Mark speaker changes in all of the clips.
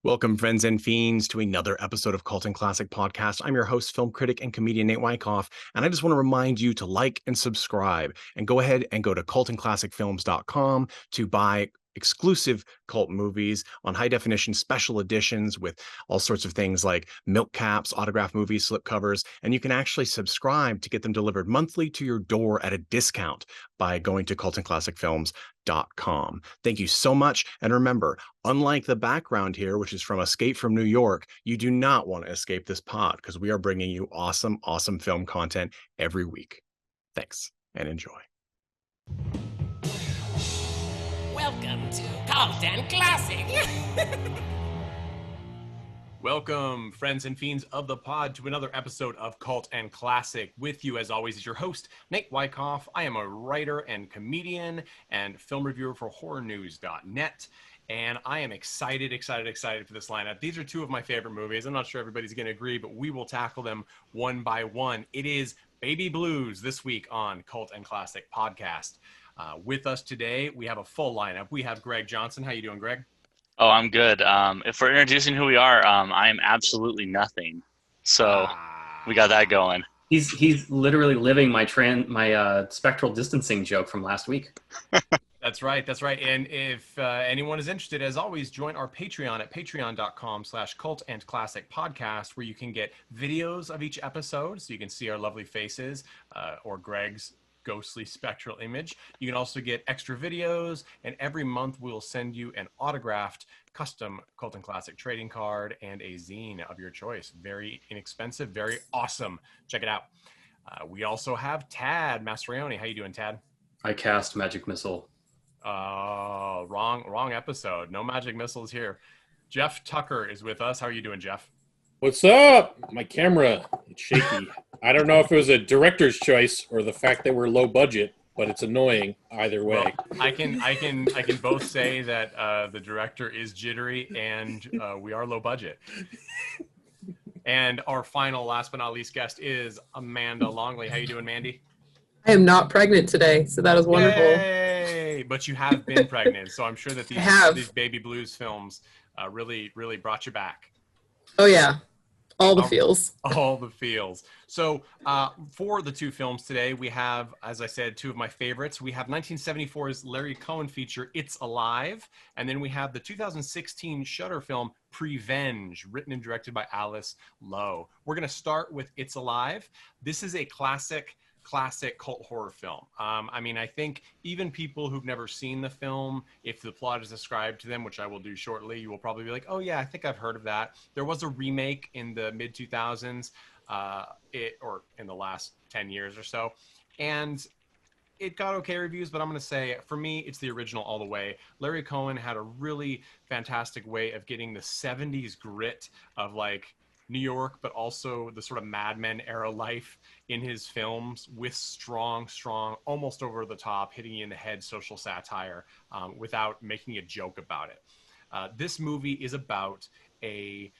Speaker 1: Welcome, friends and fiends, to another episode of Cult and Classic Podcast. I'm your host, film critic, and comedian Nate Wyckoff, and I just want to remind you to like and subscribe, and go ahead and go to cultandclassicfilms.com to buy exclusive cult movies on high definition special editions with all sorts of things like milk caps, autograph movies, slipcovers, and you can actually subscribe to get them delivered monthly to your door at a discount by going to cultandclassicfilms.com. Thank you so much, and remember, unlike the background here, which is from Escape from New York, you do not want to escape this pod because we are bringing you awesome, awesome film content every week. Thanks and enjoy.
Speaker 2: Welcome to Cult and Classic.
Speaker 3: Welcome, friends and fiends of the pod, to another episode of Cult and Classic. With you, as always, is your host, Nate Wyckoff. I am a writer and comedian and film reviewer for horrornews.net. And I am excited for this lineup. These are two of my favorite movies. I'm not sure everybody's going to agree, but we will tackle them one by one. It is Baby Blues this week on Cult and Classic Podcast. With us today, we have a full lineup. We have Greg Johnson. How you doing, Greg?
Speaker 4: Oh, I'm good. If we're introducing who we are, I am absolutely nothing. So we got that going.
Speaker 5: He's literally living my spectral distancing joke from last week.
Speaker 3: That's right. And if anyone is interested, as always, join our Patreon at patreon.com/cultandclassicpodcast, where you can get videos of each episode, so you can see our lovely faces or Greg's ghostly spectral image. You can also get extra videos, and every month we'll send you an autographed custom Cult and Classic trading card and a zine of your choice. Very inexpensive, very awesome. Check it out. We also have Tad Mastroianni. How you doing, Tad?
Speaker 5: I cast magic missile.
Speaker 3: Oh, wrong episode. No magic missiles here. Jeff Tucker is with us. How are you doing, Jeff?
Speaker 6: What's up? My camera, it's shaky. I don't know if it was a director's choice or the fact that we're low budget, but it's annoying either way.
Speaker 3: Well, I can both say that the director is jittery and we are low budget. And our final, last but not least, guest is Amanda Longley. How you doing, Mandy?
Speaker 7: I am not pregnant today, so that is wonderful.
Speaker 3: Yay! But you have been pregnant, so I'm sure that these Baby Blues films really brought you back.
Speaker 7: Oh yeah. All the feels.
Speaker 3: All the feels. So for the two films today, we have, as I said, two of my favorites. We have 1974's Larry Cohen feature, It's Alive. And then we have the 2016 Shudder film, PREVENGE, written and directed by ALICE LOWE. We're going to start with It's Alive. This is a classic cult horror film. I mean, I think even people who've never seen the film, if the plot is described to them, which I will do shortly, you will probably be like, oh yeah, I think I've heard of that. There was a remake in the mid 2000s, or in the last 10 years or so. And it got okay reviews, but I'm going to say, for me, it's the original all the way. Larry Cohen had a really fantastic way of getting the 70s grit of like New York, but also the sort of Mad Men era life in his films with strong, almost over the top, hitting you in the head social satire without making a joke about it. This movie is about a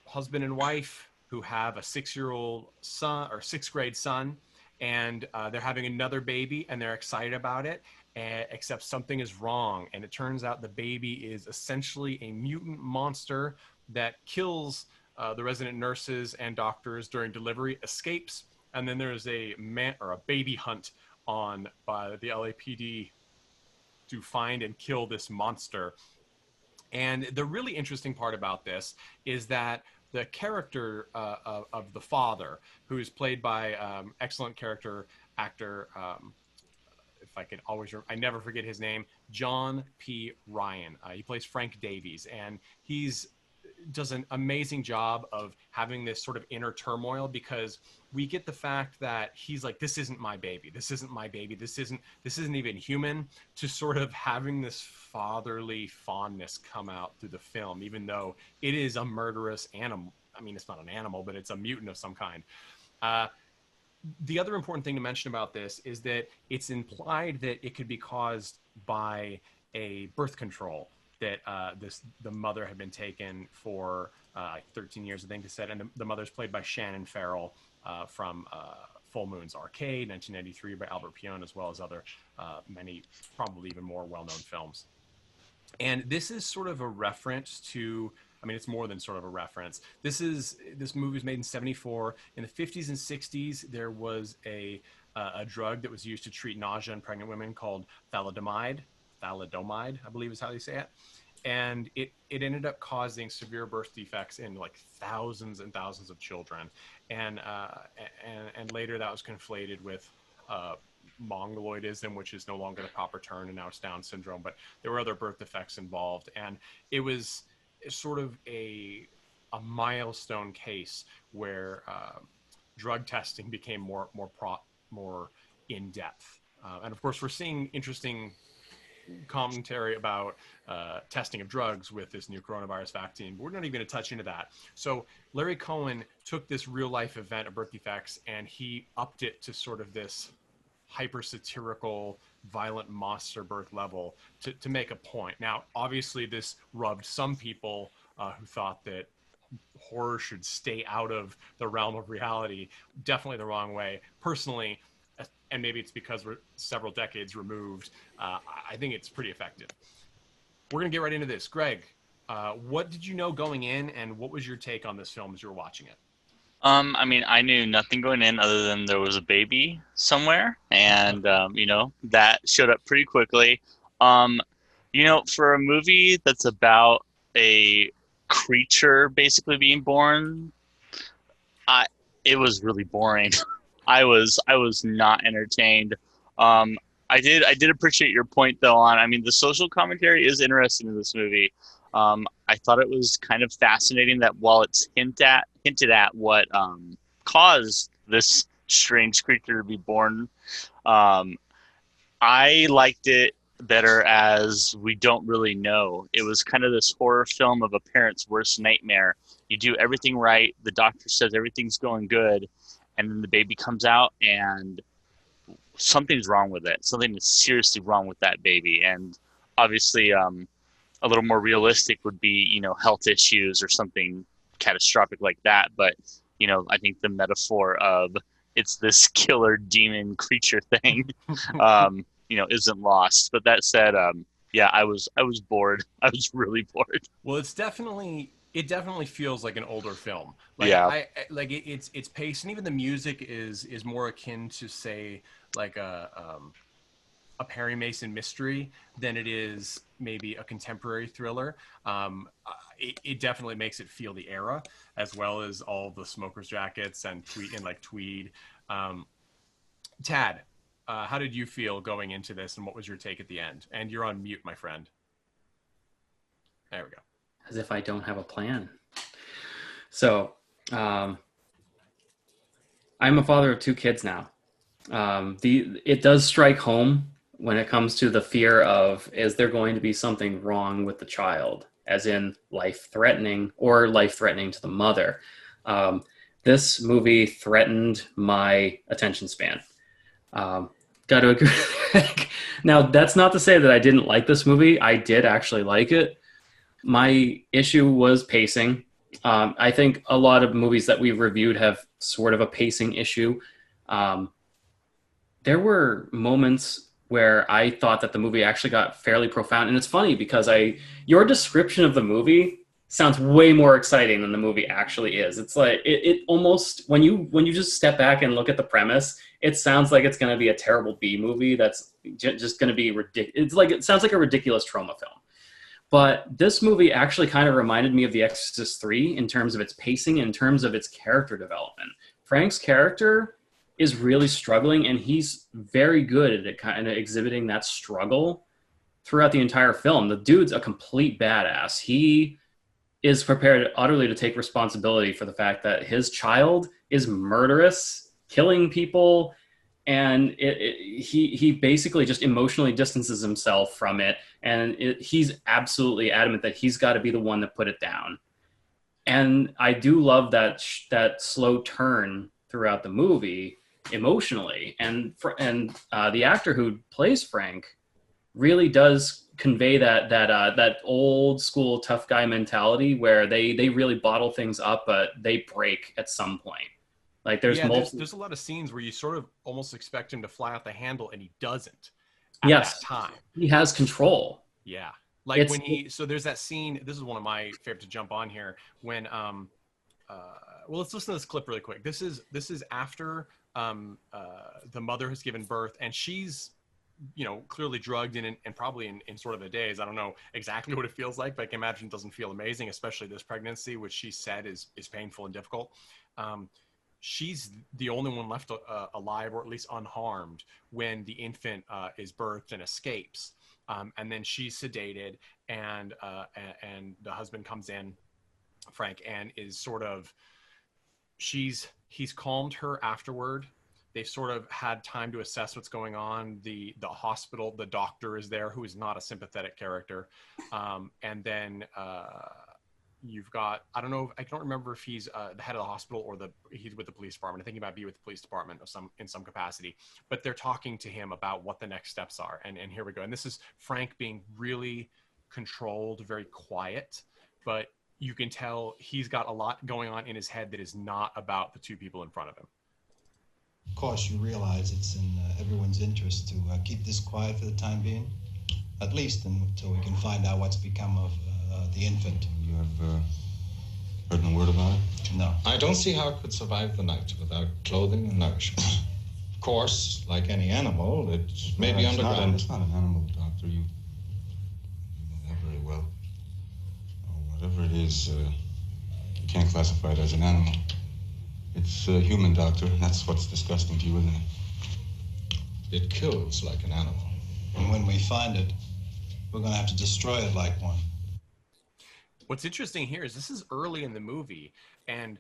Speaker 3: husband and wife who have a 6-year-old son or 6th grade son, and they're having another baby and they're excited about it, except something is wrong. And it turns out the baby is essentially a mutant monster that kills the resident nurses and doctors during delivery, escapes, and then there's a baby hunt on by the LAPD to find and kill this monster. And the really interesting part about this is that the character of the father, who is played by excellent character actor, if I could always I never forget his name, John P. Ryan. He plays Frank Davies, and he's does an amazing job of having this sort of inner turmoil, because we get the fact that he's like, this isn't my baby, this isn't even human, to sort of having this fatherly fondness come out through the film, even though it is a murderous animal. I mean, it's not an animal, but it's a mutant of some kind. The other important thing to mention about this is that it's implied that it could be caused by a birth control, that the mother had been taken for 13 years, I think they said, and the mother's played by Shannon Farrell from Full Moon's Arcade, 1993, by Albert Pion, as well as other many, probably even more well-known films. And this is sort of a reference to, I mean, it's more than sort of a reference. This movie was made in '74. In the '50s and '60s, there was a drug that was used to treat nausea in pregnant women called thalidomide, I believe is how they say it. And it ended up causing severe birth defects in like thousands and thousands of children. And later that was conflated with mongoloidism, which is no longer the proper term, and now it's Down syndrome. But there were other birth defects involved, and it was sort of a milestone case where drug testing became more in depth. And of course, we're seeing interesting commentary about testing of drugs with this new coronavirus vaccine, but we're not even going to touch into that. So Larry Cohen took this real life event of birth defects and he upped it to sort of this hyper satirical, violent monster birth level to make a point. Now, obviously this rubbed some people who thought that horror should stay out of the realm of reality definitely the wrong way. Personally, and maybe it's because we're several decades removed, I think it's pretty effective. We're going to get right into this. Greg, what did you know going in, and what was your take on this film as you were watching it?
Speaker 4: I mean, I knew nothing going in other than there was a baby somewhere, and you know, that showed up pretty quickly. You know, for a movie that's about a creature basically being born, it was really boring. I was not entertained. I did appreciate your point though on, I mean, the social commentary is interesting in this movie. I thought it was kind of fascinating that while it's hinted at what caused this strange creature to be born, I liked it better as we don't really know. It was kind of this horror film of a parent's worst nightmare. You do everything right, the doctor says everything's going good, and then the baby comes out and something's wrong with it. Something is seriously wrong with that baby. And obviously, a little more realistic would be, you know, health issues or something catastrophic like that. But, you know, I think the metaphor of it's this killer demon creature thing, you know, isn't lost. But that said, yeah, I was bored. I was really bored.
Speaker 3: Well, it definitely feels like an older film. Like,
Speaker 4: Yeah.
Speaker 3: It's pace, and even the music is more akin to, say, like a Perry Mason mystery than it is maybe a contemporary thriller. It definitely makes it feel the era, as well as all the smokers jackets and tweed. Tad, how did you feel going into this, and what was your take at the end? And you're on mute, my friend. There we go.
Speaker 5: As if I don't have a plan. So, I'm a father of 2 kids now. It does strike home when it comes to the fear of, is there going to be something wrong with the child, as in life-threatening or life-threatening to the mother. This movie threatened my attention span. Got to agree. Now, that's not to say that I didn't like this movie. I did actually like it. My issue was pacing. I think a lot of movies that we've reviewed have sort of a pacing issue. There were moments where I thought that the movie actually got fairly profound. And it's funny because your description of the movie sounds way more exciting than the movie actually is. It's like, it almost, when you just step back and look at the premise, it sounds like it's going to be a terrible B movie that's just going to be ridiculous. It sounds like a ridiculous trauma film. But this movie actually kind of reminded me of The Exorcist 3 in terms of its pacing, in terms of its character development. Frank's character is really struggling, and he's very good at kind of exhibiting that struggle throughout the entire film. The dude's a complete badass. He is prepared utterly to take responsibility for the fact that his child is murderous, killing people, and he basically just emotionally distances himself from it, and he's absolutely adamant that he's got to be the one that put it down. And I do love that slow turn throughout the movie emotionally, and the actor who plays Frank really does convey that old school tough guy mentality where they really bottle things up, but they break at some point. Like there's
Speaker 3: a lot of scenes where you sort of almost expect him to fly out the handle, and he doesn't at that time.
Speaker 5: He has control.
Speaker 3: Yeah. Like when so there's that scene, this is one of my favorite to jump on here, when well, let's listen to this clip really quick. This is after the mother has given birth, and she's, you know, clearly drugged and probably in sort of a daze. I don't know exactly what it feels like, but I can imagine it doesn't feel amazing, especially this pregnancy, which she said is painful and difficult. She's the only one left alive, or at least unharmed, when the infant is birthed and escapes. And then she's sedated, and the husband comes in, Frank, and is sort of, he's calmed her afterward. They've sort of had time to assess what's going on. The hospital, the doctor is there, who is not a sympathetic character. And then you've got, I don't know, I don't remember if he's the head of the hospital or he's with the police department. I think he might be with the police department in some capacity. But they're talking to him about what the next steps are. And here we go. And this is Frank being really controlled, very quiet, but you can tell he's got a lot going on in his head that is not about the two people in front of him.
Speaker 8: Of course, you realize it's in everyone's interest to keep this quiet for the time being, at least until we can find out what's become of the infant.
Speaker 9: You have heard no word about it?
Speaker 8: No.
Speaker 9: I don't see how it could survive the night without clothing and nourishment. Of course, like any animal, it may be underground.
Speaker 6: It's not an animal, Doctor. You know that very well.
Speaker 9: Whatever it is, you can't classify it as an animal. It's human, Doctor. That's what's disgusting to you, isn't it?
Speaker 8: It kills like an animal. And when we find it, we're going to have to destroy it like one.
Speaker 3: What's interesting here is this is early in the movie, and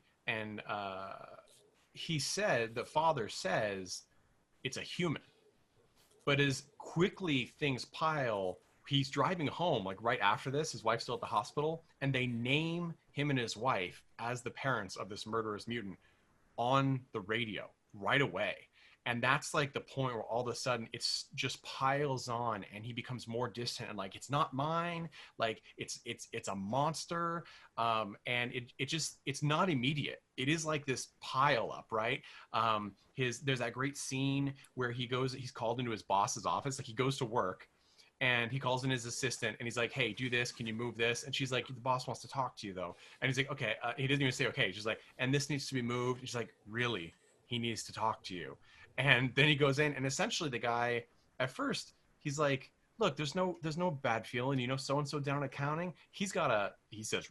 Speaker 3: he said, the father says, it's a human. But as quickly things pile, he's driving home, like right after this, his wife's still at the hospital, and they name him and his wife as the parents of this murderous mutant on the radio right away. And that's like the point where all of a sudden it's just piles on, and he becomes more distant and like, it's not mine, like it's a monster. And it's not immediate. It is like this pile up, right? There's that great scene where he's called into his boss's office, like he goes to work, and he calls in his assistant, and he's like, hey, do this. Can you move this? And she's like, the boss wants to talk to you, though. And he's like, okay. He doesn't even say, okay. She's like, and this needs to be moved. And she's like, really? He needs to talk to you. And then he goes in, and essentially the guy, at first, he's like, look, there's no bad feeling. You know, so-and-so down in accounting, he says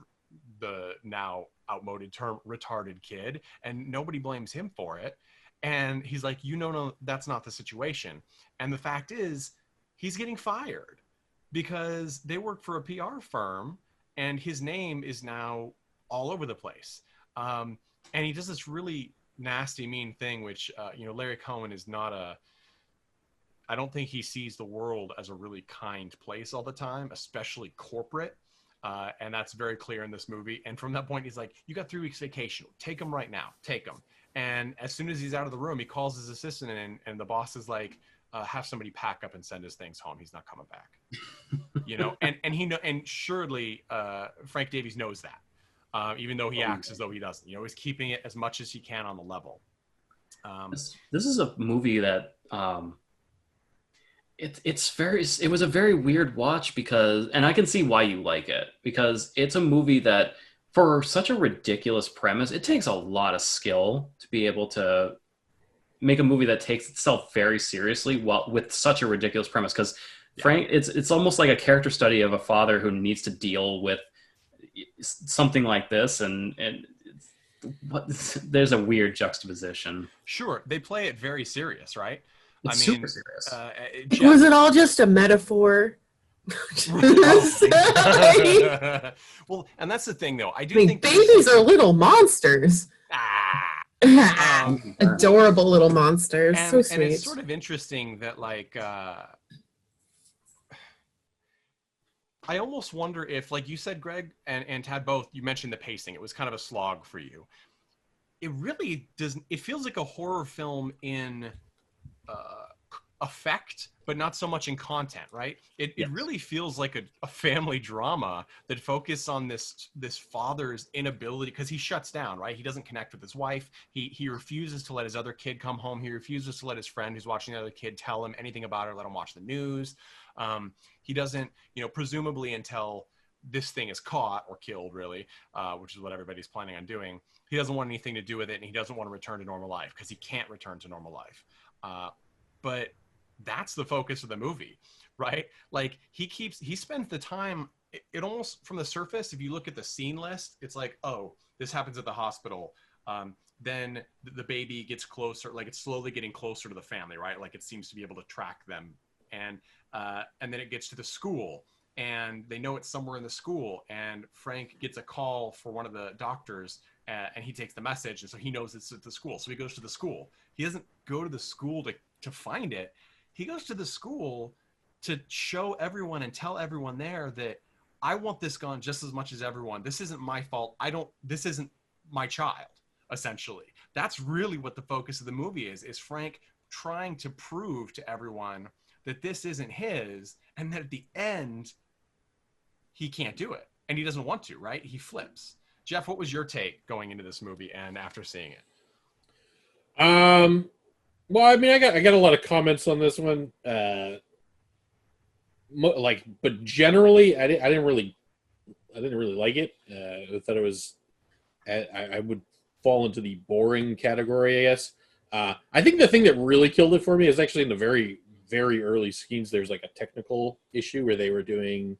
Speaker 3: the now outmoded term, retarded kid, and nobody blames him for it. And he's like, no, that's not the situation. And the fact is, he's getting fired because they work for a PR firm, and his name is now all over the place. And he does this really nasty, mean thing, which, Larry Cohen is not I don't think he sees the world as a really kind place all the time, especially corporate. And that's very clear in this movie. And from that point, he's like, you got 3 weeks vacation. Take them right now. Take them. And as soon as he's out of the room, he calls his assistant in, and the boss is like, have somebody pack up and send his things home. He's not coming back. And surely Frank Davies knows that, even though he acts as though he doesn't. He's keeping it as much as he can on the level.
Speaker 5: This is a movie that it was a very weird watch, because, and I can see why you like it, because it's a movie that, for such a ridiculous premise, it takes a lot of skill to be able to make a movie that takes itself very seriously while with such a ridiculous premise. Because Frank, it's almost like a character study of a father who needs to deal with something like this, and there's a weird juxtaposition.
Speaker 3: Sure, they play it very serious, right?
Speaker 5: It's super serious.
Speaker 7: Was it all just a metaphor?
Speaker 3: Well, and that's the thing, though. I think
Speaker 7: babies are little monsters. Adorable little monsters. So sweet.
Speaker 3: And it's sort of interesting that, like, I almost wonder if, like you said, Greg and Tad both, you mentioned the pacing. It was kind of a slog for you. It really doesn't. It feels like a horror film in effect, but not so much in content, right? It really feels like a family drama that focuses on this father's inability, because he shuts down, right? He doesn't connect with his wife. He refuses to let his other kid come home. He refuses to let his friend who's watching the other kid tell him anything about her, let him watch the news. He doesn't, presumably until this thing is caught or killed, really, which is what everybody's planning on doing. He doesn't want anything to do with it, and he doesn't want to return to normal life because he can't return to normal life. But that's the focus of the movie, right? Like he spends the time, it almost from the surface, if you look at the scene list, it's like, oh, this happens at the hospital. Then the baby gets closer, like it's slowly getting closer to the family, right? Like it seems to be able to track them. And then it gets to the school, and they know it's somewhere in the school, and Frank gets a call for one of the doctors, and he takes the message, and so he knows it's at the school. So he goes to the school. He doesn't go to the school to find it. He goes to the school to show everyone and tell everyone there that I want this gone just as much as everyone. This isn't my fault. This isn't my child, essentially. That's really what the focus of the movie is Frank trying to prove to everyone that this isn't his, and that at the end, he can't do it. And he doesn't want to, right? He flips. Jeff, what was your take going into this movie and after seeing it?
Speaker 6: Well, I mean, I got a lot of comments on this one. But generally, I didn't really like it. I thought it was, I would fall into the boring category, I guess. I think the thing that really killed it for me is actually in the very, very early scenes. There's like a technical issue where they were doing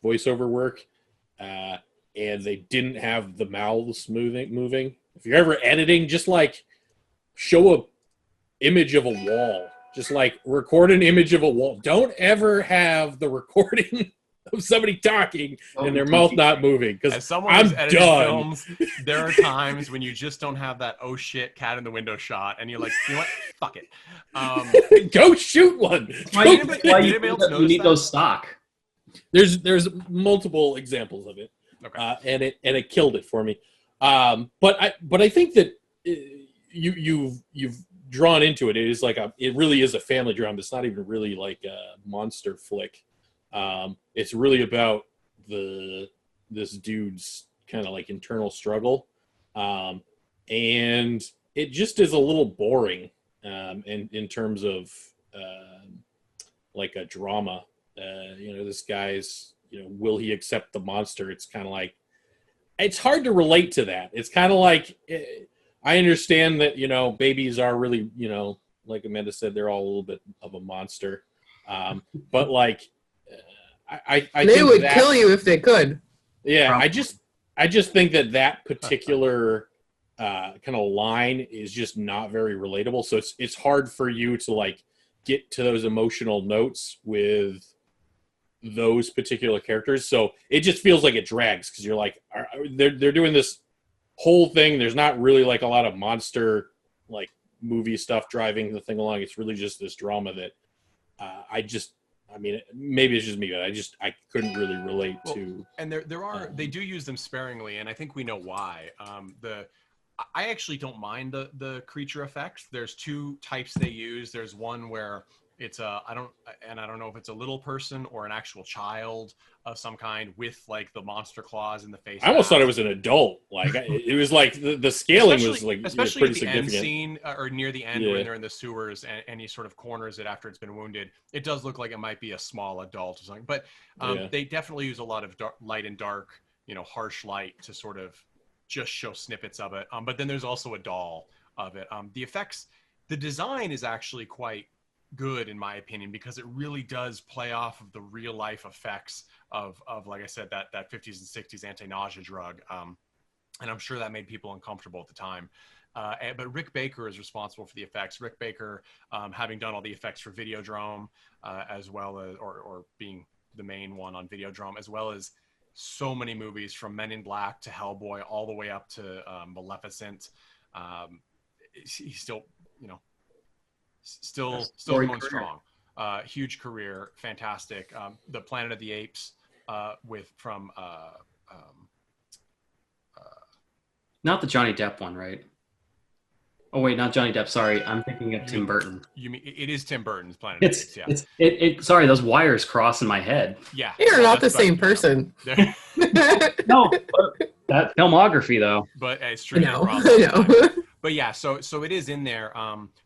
Speaker 6: voiceover work, and they didn't have the mouths moving. If you're ever editing, just like show a image of a wall. Just like record an image of a wall. Don't ever have the recording of somebody talking and their mouth not moving, because I'm done.
Speaker 3: Films, there are times when you just don't have that oh shit cat in the window shot, and you're like, you know what? Fuck
Speaker 6: it. Go shoot one.
Speaker 5: You need those stock.
Speaker 6: There's multiple examples of it,
Speaker 3: okay.
Speaker 6: and it killed it for me. But I think that you've drawn into it. It is like it really is a family drama. It's not even really like a monster flick. It's really about this dude's kind of like internal struggle, and it just is a little boring in terms of like a drama. This guy's, will he accept the monster? It's kind of like, it's hard to relate to that. It's kind of like, I understand that, babies are really, like Amanda said, they're all a little bit of a monster. But like, I
Speaker 7: they
Speaker 6: think
Speaker 7: would kill you if they could.
Speaker 6: Yeah. I just think that particular kind of line is just not very relatable. So it's hard for you to like get to those emotional notes with those particular characters. So it just feels like it drags, because you're like, they're doing this whole thing. There's not really like a lot of monster like movie stuff driving the thing along. It's really just this drama that maybe it's just me, but I couldn't really relate to.
Speaker 3: And they do use them sparingly, and I think we know why. I actually don't mind the creature effects. There's two types they use. There's one where it's I don't know if it's a little person or an actual child of some kind with like the monster claws in the face.
Speaker 6: I almost thought it was an adult. Like it was like the scaling was like
Speaker 3: especially
Speaker 6: pretty
Speaker 3: at the end
Speaker 6: significant.
Speaker 3: scene or near the end when they're in the sewers and he sort of corners it after it's been wounded. It does look like it might be a small adult or something, but they definitely use a lot of light and dark, harsh light to sort of just show snippets of it. But then there's also a doll of it. The effects, the design is actually quite good in my opinion, because it really does play off of the real life effects of like I said, that 50s and 60s anti-nausea drug. And I'm sure that made people uncomfortable at the time. But Rick Baker is responsible for the effects. Rick Baker, having done all the effects for Videodrome, as well as, or being the main one on Videodrome, as well as so many movies from Men in Black to Hellboy, all the way up to Maleficent. He's still, still going strong. Huge career, fantastic. The Planet of the Apes,
Speaker 5: not the Johnny Depp one, right? Oh wait, not Johnny Depp. Sorry, I'm thinking of Tim Burton.
Speaker 3: You mean it is Tim Burton's Planet of the Apes?
Speaker 5: Yeah. Sorry, those wires cross in my head.
Speaker 3: Yeah,
Speaker 7: you're not the same person.
Speaker 5: No, that filmography though.
Speaker 3: But it's true.
Speaker 7: I know.
Speaker 3: But yeah, so it is in there.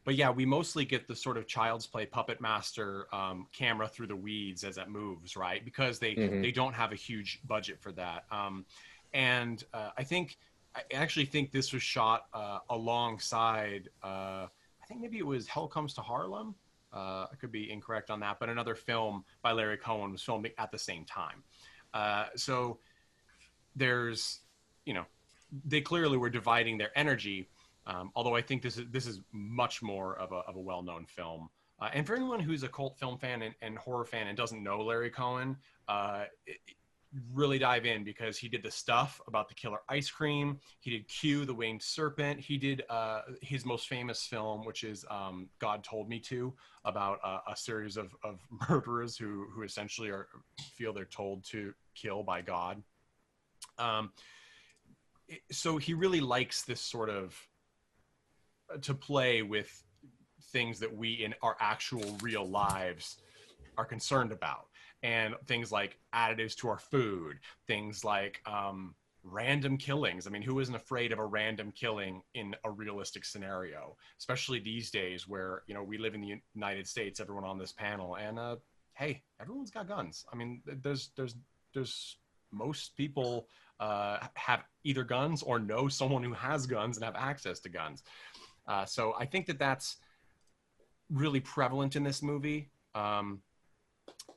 Speaker 3: But yeah, we mostly get the sort of Child's Play puppet master camera through the weeds as it moves, right? Because they don't have a huge budget for that. And I actually think this was shot alongside. I think maybe it was Hell Comes to Harlem. I could be incorrect on that, but another film by Larry Cohen was filmed at the same time. So there's, they clearly were dividing their energy. Although I think this is much more of a well-known film. And for anyone who's a cult film fan and horror fan and doesn't know Larry Cohen, really dive in, because he did The Stuff about the killer ice cream. He did Q, the Winged Serpent. He did his most famous film, which is God Told Me To, about a series of murderers who essentially feel they're told to kill by God. So he really likes this sort of to play with things that we in our actual real lives are concerned about, and things like additives to our food, things like random killings. I mean, who isn't afraid of a random killing in a realistic scenario, especially these days where, we live in the United States, everyone on this panel, and hey, everyone's got guns. I mean, there's most people have either guns or know someone who has guns and have access to guns. So I think that's really prevalent in this movie.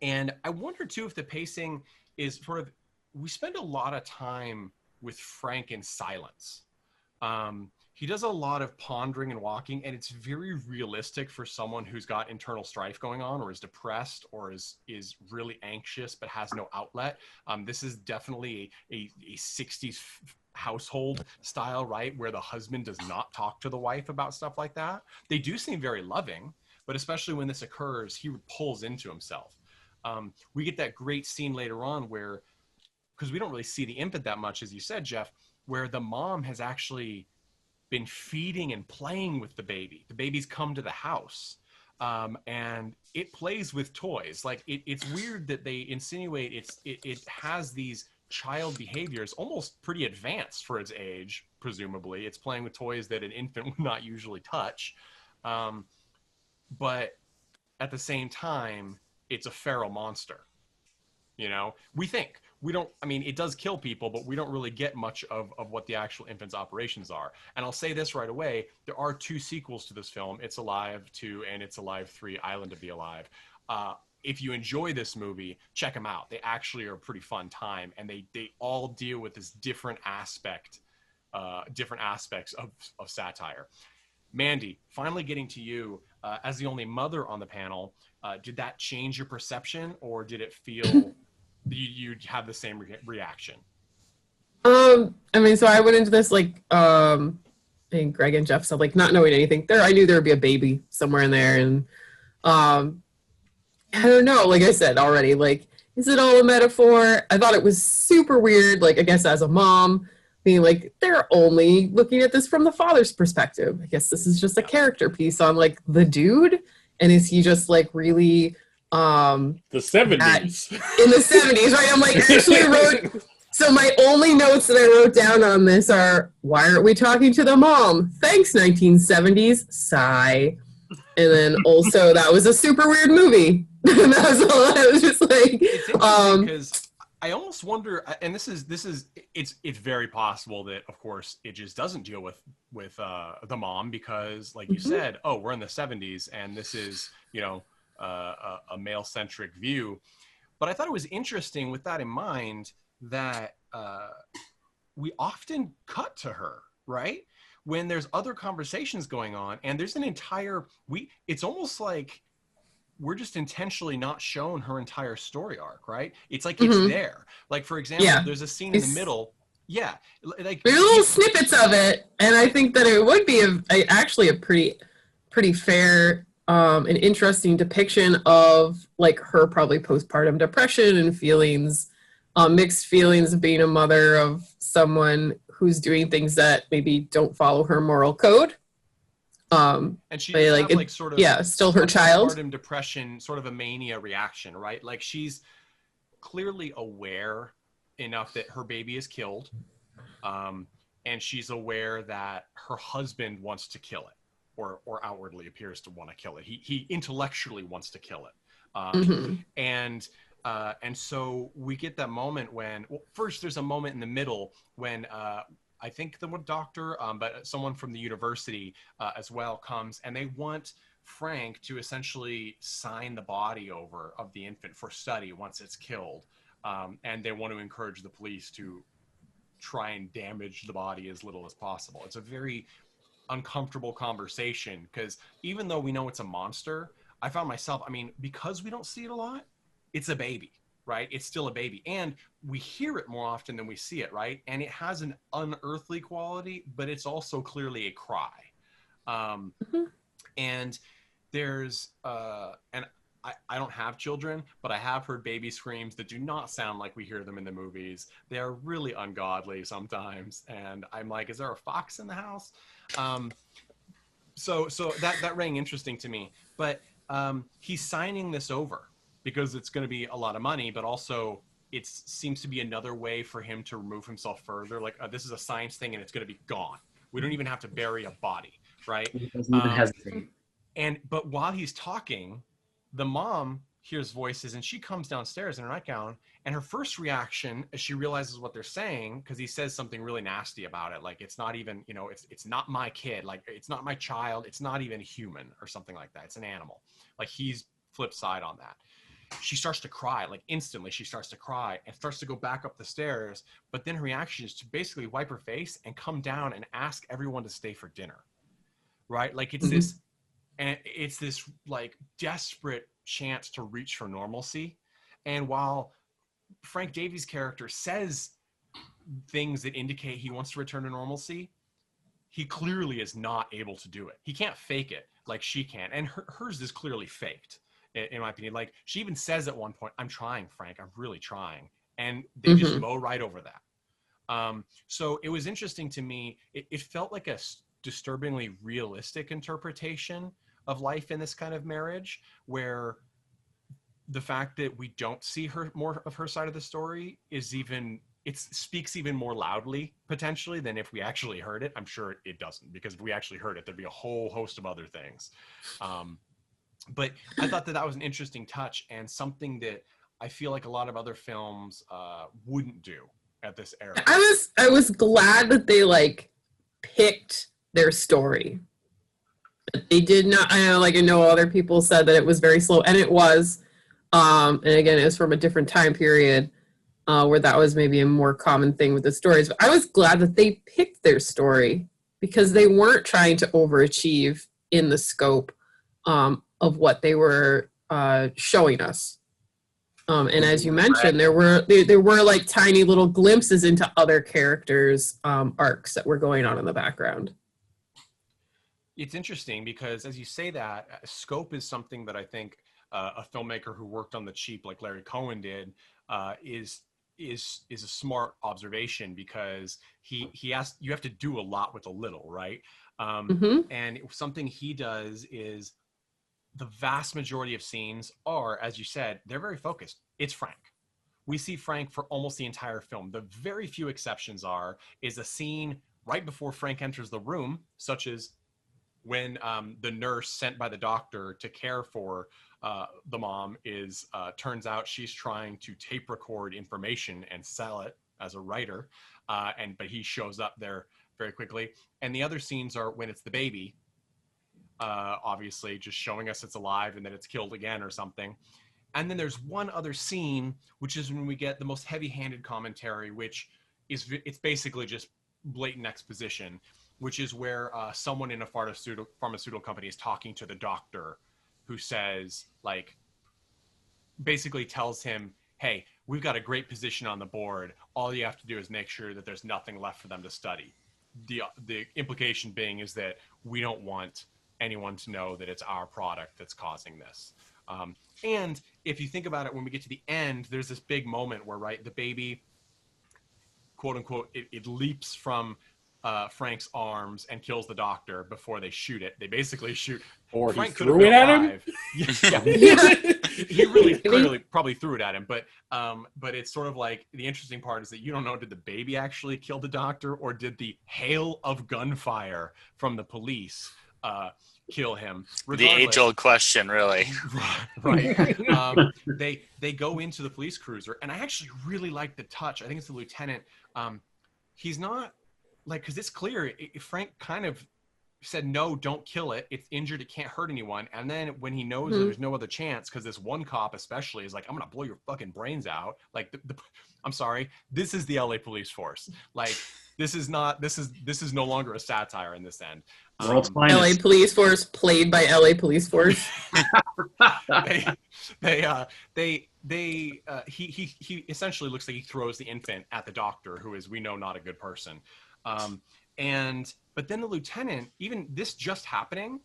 Speaker 3: And I wonder too if the pacing is we spend a lot of time with Frank in silence. He does a lot of pondering and walking, and it's very realistic for someone who's got internal strife going on, or is depressed, or is really anxious but has no outlet. This is definitely a 60s household style, right, where the husband does not talk to the wife about stuff like that. They do seem very loving, but especially when this occurs, he pulls into himself. We get that great scene later on where, because we don't really see the infant that much, as you said, Jeff, where the mom has actually been feeding and playing with the baby. The baby's come to the house, and it plays with toys. Like it's weird that they insinuate it has these child behaviors, almost pretty advanced for its age. Presumably, it's playing with toys that an infant would not usually touch, but at the same time, it's a feral monster. It does kill people, but we don't really get much of what the actual infant's operations are. And I'll say this right away, there are 2 sequels to this film, It's Alive 2 and It's Alive 3, Island of the Alive. If you enjoy this movie, check them out. They actually are a pretty fun time, and they all deal with this different aspects of satire. Mandy, finally getting to you, as the only mother on the panel, did that change your perception, or did it feel you'd have the same reaction?
Speaker 7: So I went into this I think Greg and Jeff said, not knowing anything. I knew there would be a baby somewhere in there, and I don't know. Like I said already, is it all a metaphor? I thought it was super weird. I guess as a mom, being they're only looking at this from the father's perspective. I guess this is just a character piece on the dude, and is he just really
Speaker 6: the 70s
Speaker 7: in the 70s, right? I'm actually wrote. So my only notes that I wrote down on this are, why aren't we talking to the mom? Thanks, 1970s. Sigh. And then also, that was a super weird movie. And that was all. I was just
Speaker 3: it's interesting because I almost wonder, and it's very possible that, of course, it just doesn't deal with the mom, because, like you said, we're in the 70s, and this is, a male-centric view. But I thought it was interesting, with that in mind, that we often cut to her, right? When there's other conversations going on, and there's an entire, it's almost like we're just intentionally not shown her entire story arc, right? It's it's there. For example, there's a scene in the middle. Yeah.
Speaker 7: There's little snippets of it, and I think that it would be actually a pretty fair an interesting depiction of her probably postpartum depression and feelings, mixed feelings of being a mother of someone who's doing things that maybe don't follow her moral code.
Speaker 3: And she have
Speaker 7: still her child.
Speaker 3: Postpartum depression, sort of a mania reaction, right? She's clearly aware enough that her baby is killed, and she's aware that her husband wants to kill it, or outwardly appears to want to kill it. He intellectually wants to kill it. And so we get that moment when, well, first there's a moment in the middle when I think the doctor, but someone from the university as well comes, and they want Frank to essentially sign the body over of the infant for study once it's killed. And they want to encourage the police to try and damage the body as little as possible. It's a very uncomfortable conversation, because even though we know it's a monster, I found myself, I mean, because we don't see it a lot, it's a baby, right? It's still a baby, and we hear it more often than we see it, right? And it has an unearthly quality, but it's also clearly a cry. And there's and I don't have children, but I have heard baby screams that do not sound like we hear them in the movies. They are really ungodly sometimes, and I'm like, is there a fox in the house? So that rang interesting to me. But he's signing this over because it's going to be a lot of money, but also it seems to be another way for him to remove himself further. Like, this is a science thing, and it's going to be gone. We don't even have to bury a body, right?
Speaker 5: He doesn't even hesitate.
Speaker 3: But while he's talking, the mom hears voices, and she comes downstairs in her nightgown, and her first reaction as she realizes what they're saying, because he says something really nasty about it, like, it's not even, it's not my kid, like, it's not my child, it's not even human, or something like that, it's an animal. Like, he's flip side on that. She starts to cry, like, instantly she starts to cry and starts to go back up the stairs, but then her reaction is to basically wipe her face and come down and ask everyone to stay for dinner, right? Like, it's this, and it's this like desperate chance to reach for normalcy. And while Frank Davies' character says things that indicate he wants to return to normalcy, he clearly is not able to do it. He can't fake it like she can. And hers is clearly faked, in my opinion. Like, she even says at one point, I'm trying, Frank, I'm really trying. And they just mow right over that. So it was interesting to me. It felt like a disturbingly realistic interpretation of life in this kind of marriage, where the fact that we don't see more of her side of the story is it speaks even more loudly potentially than if we actually heard it. I'm sure it doesn't, because if we actually heard it, there'd be a whole host of other things. But I thought that was an interesting touch, and something that I feel like a lot of other films wouldn't do at this era.
Speaker 7: I was glad that they like picked their story. They did not. I know other people said that it was very slow, and it was. And again, it was from a different time period where that was maybe a more common thing with the stories. But I was glad that they picked their story, because they weren't trying to overachieve in the scope of what they were showing us. And as you mentioned, there were like tiny little glimpses into other characters' arcs that were going on in the background.
Speaker 3: It's interesting because, as you say that, scope is something that I think a filmmaker who worked on the cheap, like Larry Cohen did, is a smart observation, because he asked, you have to do a lot with a little, right? And something he does is, the vast majority of scenes are, as you said, they're very focused. It's Frank. We see Frank for almost the entire film. The very few exceptions is a scene right before Frank enters the room, such as when the nurse sent by the doctor to care for the mom turns out she's trying to tape record information and sell it as a writer, but he shows up there very quickly. And the other scenes are when it's the baby, obviously just showing us it's alive and then it's killed again or something. And then there's one other scene, which is when we get the most heavy-handed commentary, which it's basically just blatant exposition, which is where someone in a pharmaceutical company is talking to the doctor, who says, like, basically tells him, hey, we've got a great position on the board. All you have to do is make sure that there's nothing left for them to study. The implication being is that we don't want anyone to know that it's our product that's causing this. And if you think about it, when we get to the end, there's this big moment where, right, the baby, quote unquote, it leaps from Frank's arms and kills the doctor before they shoot it. They basically shoot.
Speaker 6: Or
Speaker 3: Frank
Speaker 6: he
Speaker 3: could have
Speaker 6: threw
Speaker 3: been
Speaker 6: it at
Speaker 3: alive. He really clearly probably threw it at him. But it's sort of like the interesting part is that you don't know, did the baby actually kill the doctor, or did the hail of gunfire from the police kill him?
Speaker 4: The age-old question, really.
Speaker 3: Right. They go into the police cruiser, and I actually really like the touch. I think it's the lieutenant. He's not like, because it's clear Frank kind of said, no, don't kill it. It's injured. It can't hurt anyone. And then when he knows that there's no other chance, because this one cop especially is like, I'm gonna blow your fucking brains out. Like, I'm sorry, this is the LA police force. Like, this is no longer a satire in this end.
Speaker 7: LA police force played by LA police force.
Speaker 3: He essentially looks like he throws the infant at the doctor, who is, we know, not a good person. But then the lieutenant, even this just happening,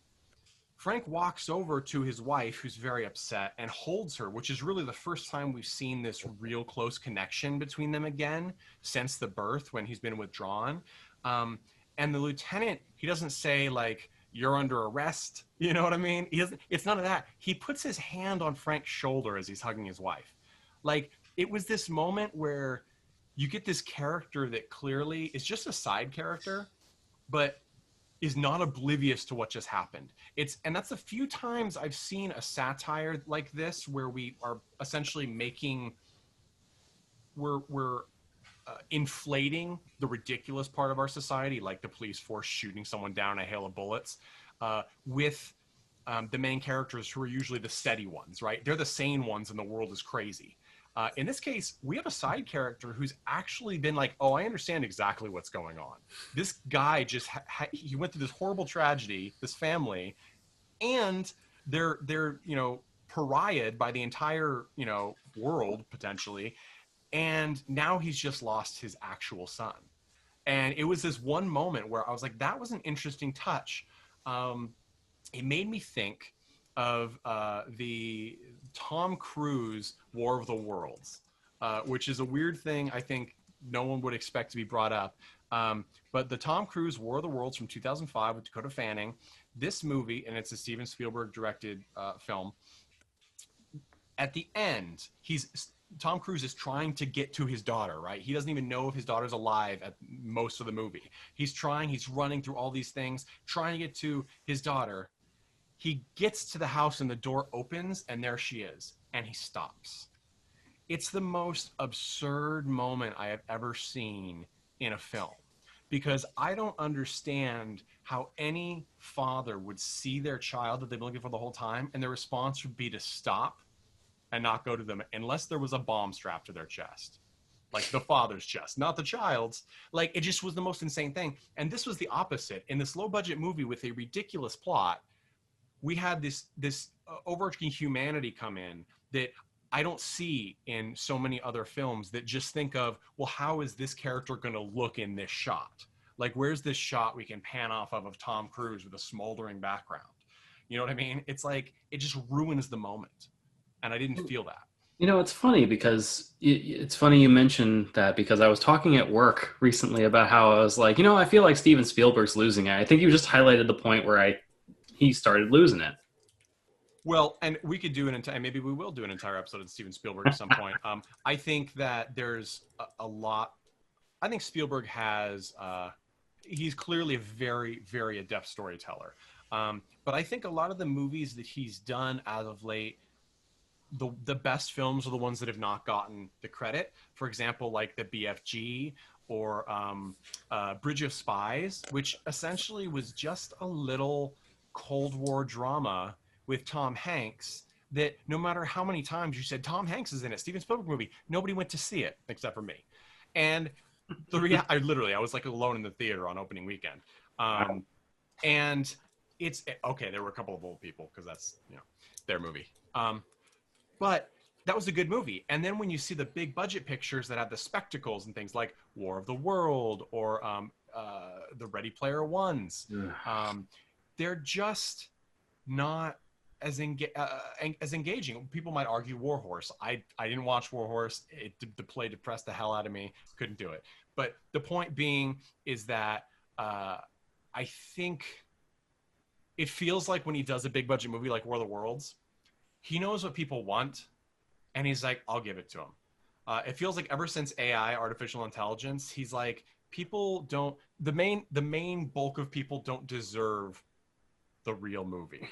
Speaker 3: Frank walks over to his wife, who's very upset, and holds her, which is really the first time we've seen this real close connection between them again since the birth, when he's been withdrawn. And the lieutenant, he doesn't say, like, you're under arrest. You know what I mean? It's none of that. He puts his hand on Frank's shoulder as he's hugging his wife. Like, it was this moment where you get this character that clearly is just a side character, but is not oblivious to what just happened. And that's a few times I've seen a satire like this, where we are essentially we're inflating the ridiculous part of our society, like the police force shooting someone down in a hail of bullets, with the main characters, who are usually the steady ones, right? They're the sane ones and the world is crazy. In this case, we have a side character who's actually been like, oh, I understand exactly what's going on. This guy just, he went through this horrible tragedy, this family, and they're pariahed by the entire, world, potentially. And now he's just lost his actual son. And it was this one moment where I was like, that was an interesting touch. It made me think of the Tom Cruise War of the Worlds, which is a weird thing. I think no one would expect to be brought up. But the Tom Cruise War of the Worlds from 2005 with Dakota Fanning, this movie, and it's a Steven Spielberg directed film. At the end, Tom Cruise is trying to get to his daughter, right? He doesn't even know if his daughter's alive at most of the movie. He's running through all these things, trying to get to his daughter. He gets to the house and the door opens and there she is, and he stops. It's the most absurd moment I have ever seen in a film, because I don't understand how any father would see their child that they've been looking for the whole time, and their response would be to stop and not go to them unless there was a bomb strapped to their chest, like the father's chest, not the child's. Like, it just was the most insane thing. And this was the opposite. In this low budget movie with a ridiculous plot, we had this overarching humanity come in that I don't see in so many other films, that just think of, well, how is this character going to look in this shot? Like, where's this shot we can pan off of Tom Cruise with a smoldering background? You know what I mean? It's like, it just ruins the moment. And I didn't feel that.
Speaker 5: It's funny because it's funny you mentioned that, because I was talking at work recently about how I was like, I feel like Steven Spielberg's losing it. I think you just highlighted the point where he started losing it.
Speaker 3: Well, and we could do maybe we will do an entire episode of Steven Spielberg at some point. I think that there's a lot. I think Spielberg he's clearly a very, very adept storyteller. But I think a lot of the movies that he's done as of late, the best films are the ones that have not gotten the credit. For example, like the BFG or Bridge of Spies, which essentially was just a little Cold War drama with Tom Hanks, that no matter how many times you said Tom Hanks is in a Steven Spielberg movie, nobody went to see it except for me. And I was like alone in the theater on opening weekend. And it's okay. There were a couple of old people, because that's, their movie. But that was a good movie. And then when you see the big budget pictures that have the spectacles and things like War of the World or the Ready Player Ones, they're just not as engaging. People might argue War Horse. I didn't watch War Horse. The play depressed the hell out of me. Couldn't do it. But the point being is that I think it feels like when he does a big budget movie like War of the Worlds, he knows what people want, and he's like, I'll give it to them. It feels like ever since AI, artificial intelligence, he's like, people don't, the main bulk of people don't deserve the real movie.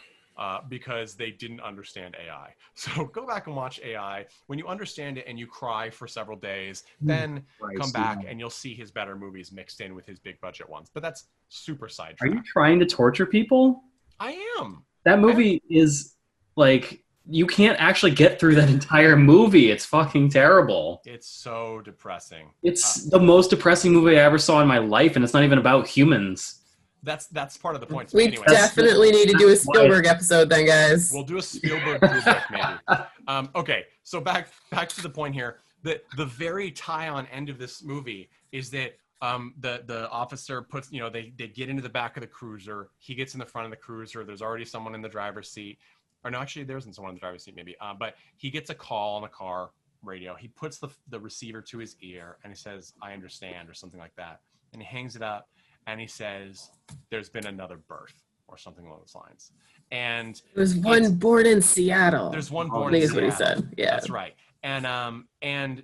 Speaker 3: Because they didn't understand AI. So go back and watch AI. When you understand it and you cry for several days, then come back and you'll see his better movies mixed in with his big budget ones. But that's super sidetracked.
Speaker 5: Are you trying to torture people?
Speaker 3: I am.
Speaker 5: That movie is like, you can't actually get through that entire movie. It's fucking terrible.
Speaker 3: It's so depressing.
Speaker 5: It's the most depressing movie I ever saw in my life, and it's not even about humans.
Speaker 3: That's part of the point.
Speaker 7: We definitely need to do a Spielberg episode then, guys.
Speaker 3: We'll do a Spielberg Kubrick maybe. Okay, so back to the point here. The very tie-on end of this movie is that the officer puts, they get into the back of the cruiser. He gets in the front of the cruiser. There's already someone in the driver's seat. Or no, actually there isn't someone in the driver's seat maybe. But he gets a call on the car radio. He puts the receiver to his ear and he says, "I understand," or something like that. And he hangs it up. And he says, "There's been another birth," or something along those lines. And
Speaker 7: there's one born in Seattle.
Speaker 3: There's one born in Seattle.
Speaker 7: I think is what he said. Yeah,
Speaker 3: that's right. And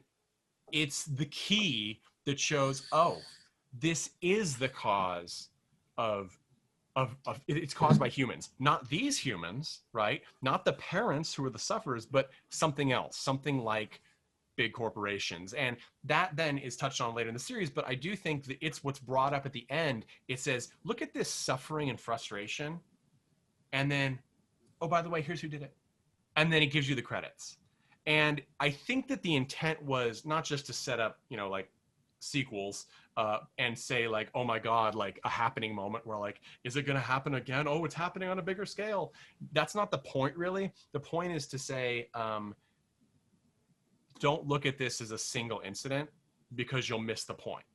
Speaker 3: it's the key that shows, oh, this is the cause of it's caused by humans, not these humans, right? Not the parents who are the sufferers, but something else, something like big corporations. And that then is touched on later in the series, but I do think that it's what's brought up at the end. It says, look at this suffering and frustration, and then, oh, by the way, here's who did it. And then it gives you the credits. And I think that the intent was not just to set up, like sequels and say like, oh my God, like a happening moment where like, is it going to happen again? Oh, it's happening on a bigger scale. That's not the point really. The point is to say, don't look at this as a single incident because you'll miss the point.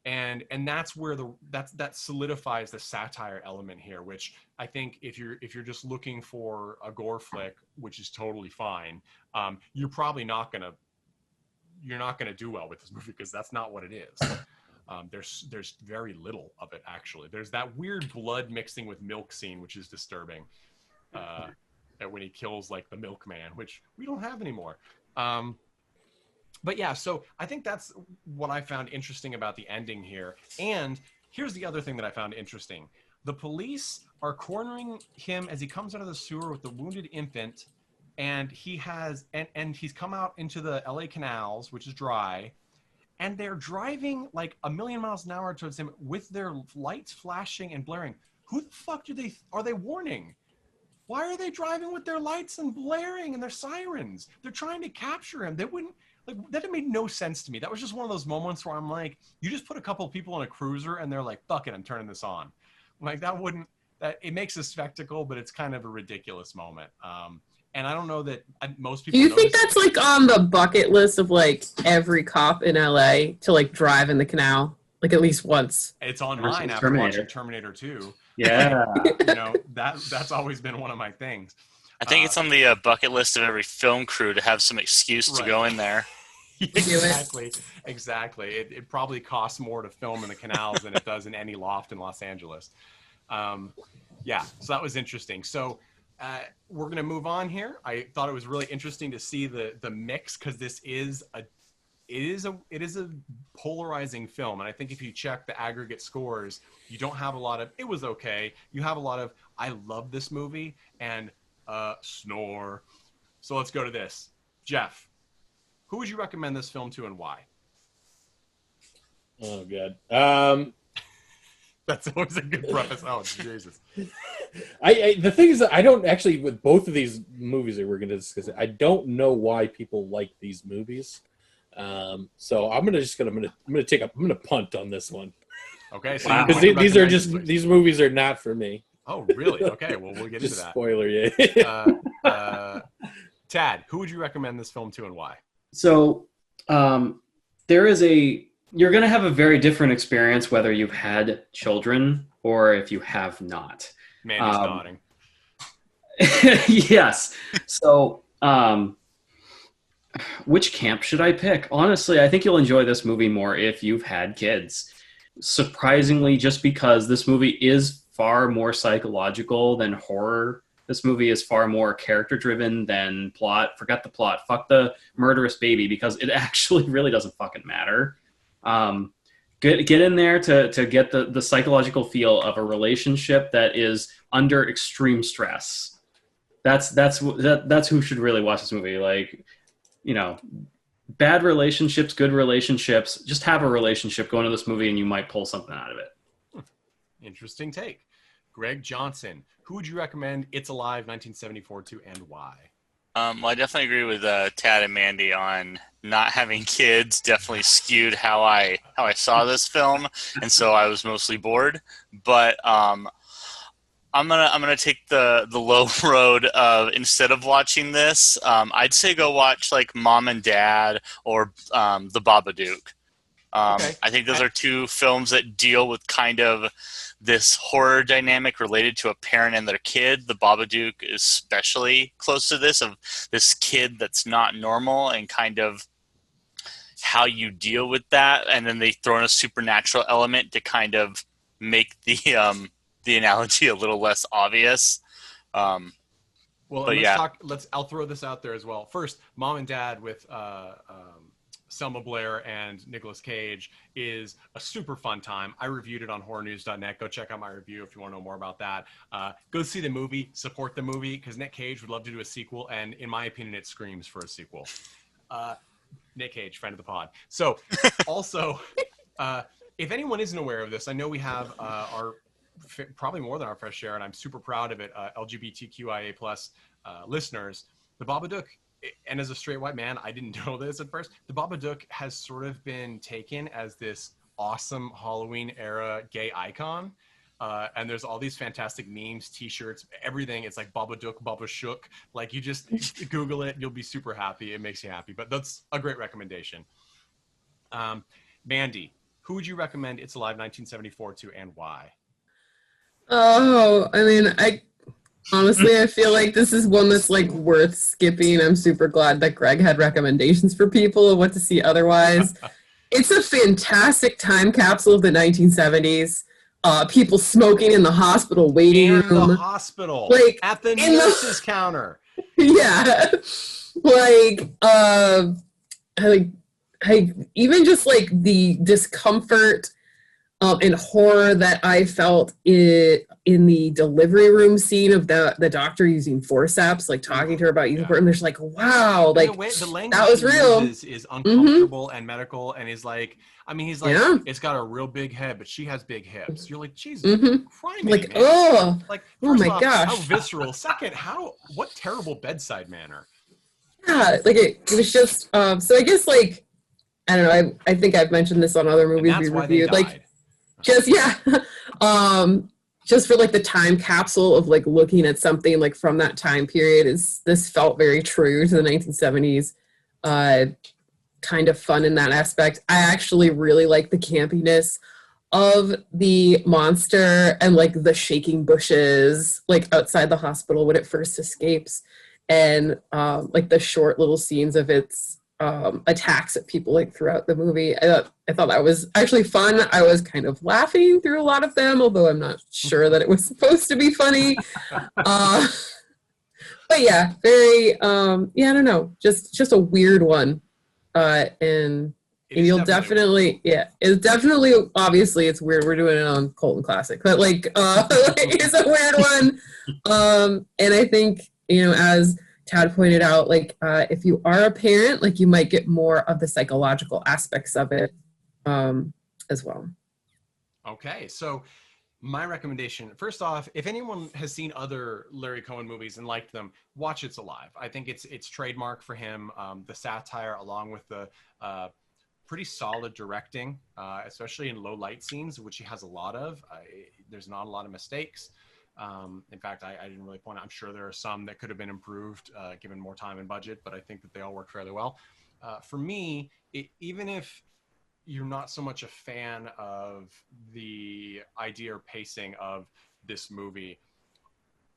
Speaker 3: And that's where that solidifies the satire element here, which I think if you're just looking for a gore flick, which is totally fine, you're probably not gonna do well with this movie because that's not what it is. There's very little of it actually. There's that weird blood mixing with milk scene, which is disturbing. When he kills like the milkman, which we don't have anymore. But yeah, so I think that's what I found interesting about the ending here. And here's the other thing that I found interesting. The police are cornering him as he comes out of the sewer with the wounded infant, and he's come out into the LA canals, which is dry, and they're driving like 1,000,000 miles an hour towards him with their lights flashing and blaring. Who the fuck are they warning? Why are they driving with their lights and blaring and their sirens? They're trying to capture him. They wouldn't, like, that made no sense to me. That was just one of those moments where I'm like, you just put a couple of people in a cruiser and they're like, fuck it, I'm turning this on. Like it makes a spectacle, but it's kind of a ridiculous moment. And I don't know that most people.
Speaker 7: Do you think that's like on the bucket list of like every cop in LA to like drive in the canal, like at least once?
Speaker 3: It's on mine after watching Terminator 2.
Speaker 5: Yeah.
Speaker 3: That's always been one of my things.
Speaker 4: I think it's on the bucket list of every film crew to have some excuse to go in there.
Speaker 3: Exactly. It probably costs more to film in the canals than it does in any loft in Los Angeles. So that was interesting. So we're going to move on here. I thought it was really interesting to see the mix, because this is it is a polarizing film. And I think if you check the aggregate scores, you don't have a lot of, it was okay. You have a lot of, I love this movie, and snore. So let's go to this. Jeff, who would you recommend this film to and why?
Speaker 6: Oh, God.
Speaker 3: That's always a good preface. Oh, Jesus.
Speaker 6: The thing is that I don't actually, with both of these movies that we're going to discuss, I don't know why people like these movies. So I'm going to punt on this one.
Speaker 3: Okay. So
Speaker 6: because these movies are not for me.
Speaker 3: Oh, really? Okay. Well, we'll get into that.
Speaker 6: Spoiler, yeah.
Speaker 3: Tad, who would you recommend this film to and why?
Speaker 5: So you're going to have a very different experience whether you've had children or if you have not.
Speaker 3: Mandy's nodding.
Speaker 5: Yes. So which camp should I pick? Honestly, I think you'll enjoy this movie more if you've had kids. surprisingly, just because this movie is far more psychological than horror. This movie is far more character driven than plot. Forget the plot. Fuck the murderous baby, because it actually really doesn't fucking matter. Get in there to get the psychological feel of a relationship that is under extreme stress. That's who should really watch this movie. Like, you know, bad relationships, good relationships. Just have a relationship, go into this movie, and you might pull something out of it.
Speaker 3: Interesting take. Greg Johnson, who would you recommend It's Alive 1974 to, and why?
Speaker 4: Well, I definitely agree with Tad and Mandy on not having kids. Definitely skewed how I saw this film, and so I was mostly bored. But I'm gonna take the low road of, instead of watching this, I'd say go watch like Mom and Dad or The Babadook.
Speaker 3: Okay.
Speaker 4: I think those are two films that deal with kind of this horror dynamic related to a parent and their kid. The Babadook is especially close to this, of this kid that's not normal and kind of how you deal with that. And then they throw in a supernatural element to kind of make the analogy a little less obvious.
Speaker 3: Well,
Speaker 4: but
Speaker 3: let's
Speaker 4: yeah.
Speaker 3: talk. I'll throw this out there as well. First, Mom and Dad with Selma Blair and Nicolas Cage is a super fun time. I reviewed it on horrornews.net. Go check out my review if you want to know more about that. Go see the movie, support the movie, because Nick Cage would love to do a sequel, and in my opinion, it screams for a sequel. Nick Cage, friend of the pod. So, also, if anyone isn't aware of this, I know we have our probably more than our fair share, and I'm super proud of it, LGBTQIA plus listeners. The Babadook, and as a straight white man, I didn't know this at first. The Babadook has sort of been taken as this awesome Halloween era gay icon. And there's all these fantastic memes, t-shirts, everything. It's like Babadook, Babashook. Like, you just Google it, you'll be super happy. It makes you happy. But that's a great recommendation. Mandy, who would you recommend It's Alive 1974 to, and why?
Speaker 7: Oh, I mean, honestly, I feel like this is one that's like worth skipping. I'm super glad that Greg had recommendations for people of what to see otherwise. It's a fantastic time capsule of the 1970s. People smoking in the hospital waiting room.
Speaker 3: In the hospital,
Speaker 7: like
Speaker 3: at the nurse's counter.
Speaker 7: Yeah, like even just like the discomfort and horror that I felt in the delivery room scene of the doctor using forceps, like talking to her about using and there's like, wow, like
Speaker 3: the language
Speaker 7: that was real.
Speaker 3: Is uncomfortable and medical, and is like, I mean, he's like, it's got a real big head, but she has big hips. You're like, Jesus, crimey,
Speaker 7: like,
Speaker 3: man.
Speaker 7: oh,
Speaker 3: like,
Speaker 7: oh my
Speaker 3: off,
Speaker 7: gosh,
Speaker 3: how visceral. Second, what terrible bedside manner.
Speaker 7: Yeah, like it was just. So I guess like, I don't know. I think I've mentioned this on other movies we reviewed. Like, just just for like the time capsule of like looking at something like from that time period, this felt very true to the 1970s. Kind of fun in that aspect. I actually really like the campiness of the monster and like the shaking bushes like outside the hospital when it first escapes, and like the short little scenes of its attacks at people like throughout the movie. I thought that was actually fun. I was kind of laughing through a lot of them, although I'm not sure that it was supposed to be funny. But yeah, very I don't know, just a weird one. And you'll definitely it's definitely, obviously it's weird. We're doing it on Colton Classic, but like it's a weird one. And I think, as Tad pointed out, like if you are a parent, like you might get more of the psychological aspects of it as well.
Speaker 3: Okay, so my recommendation, first off, if anyone has seen other Larry Cohen movies and liked them, watch It's Alive. I think it's trademark for him. The satire, along with the pretty solid directing, especially in low light scenes, which he has a lot of. There's not a lot of mistakes. In fact, I didn't really point out, I'm sure there are some that could have been improved given more time and budget, but I think that they all work fairly well. For me, even if you're not so much a fan of the idea or pacing of this movie,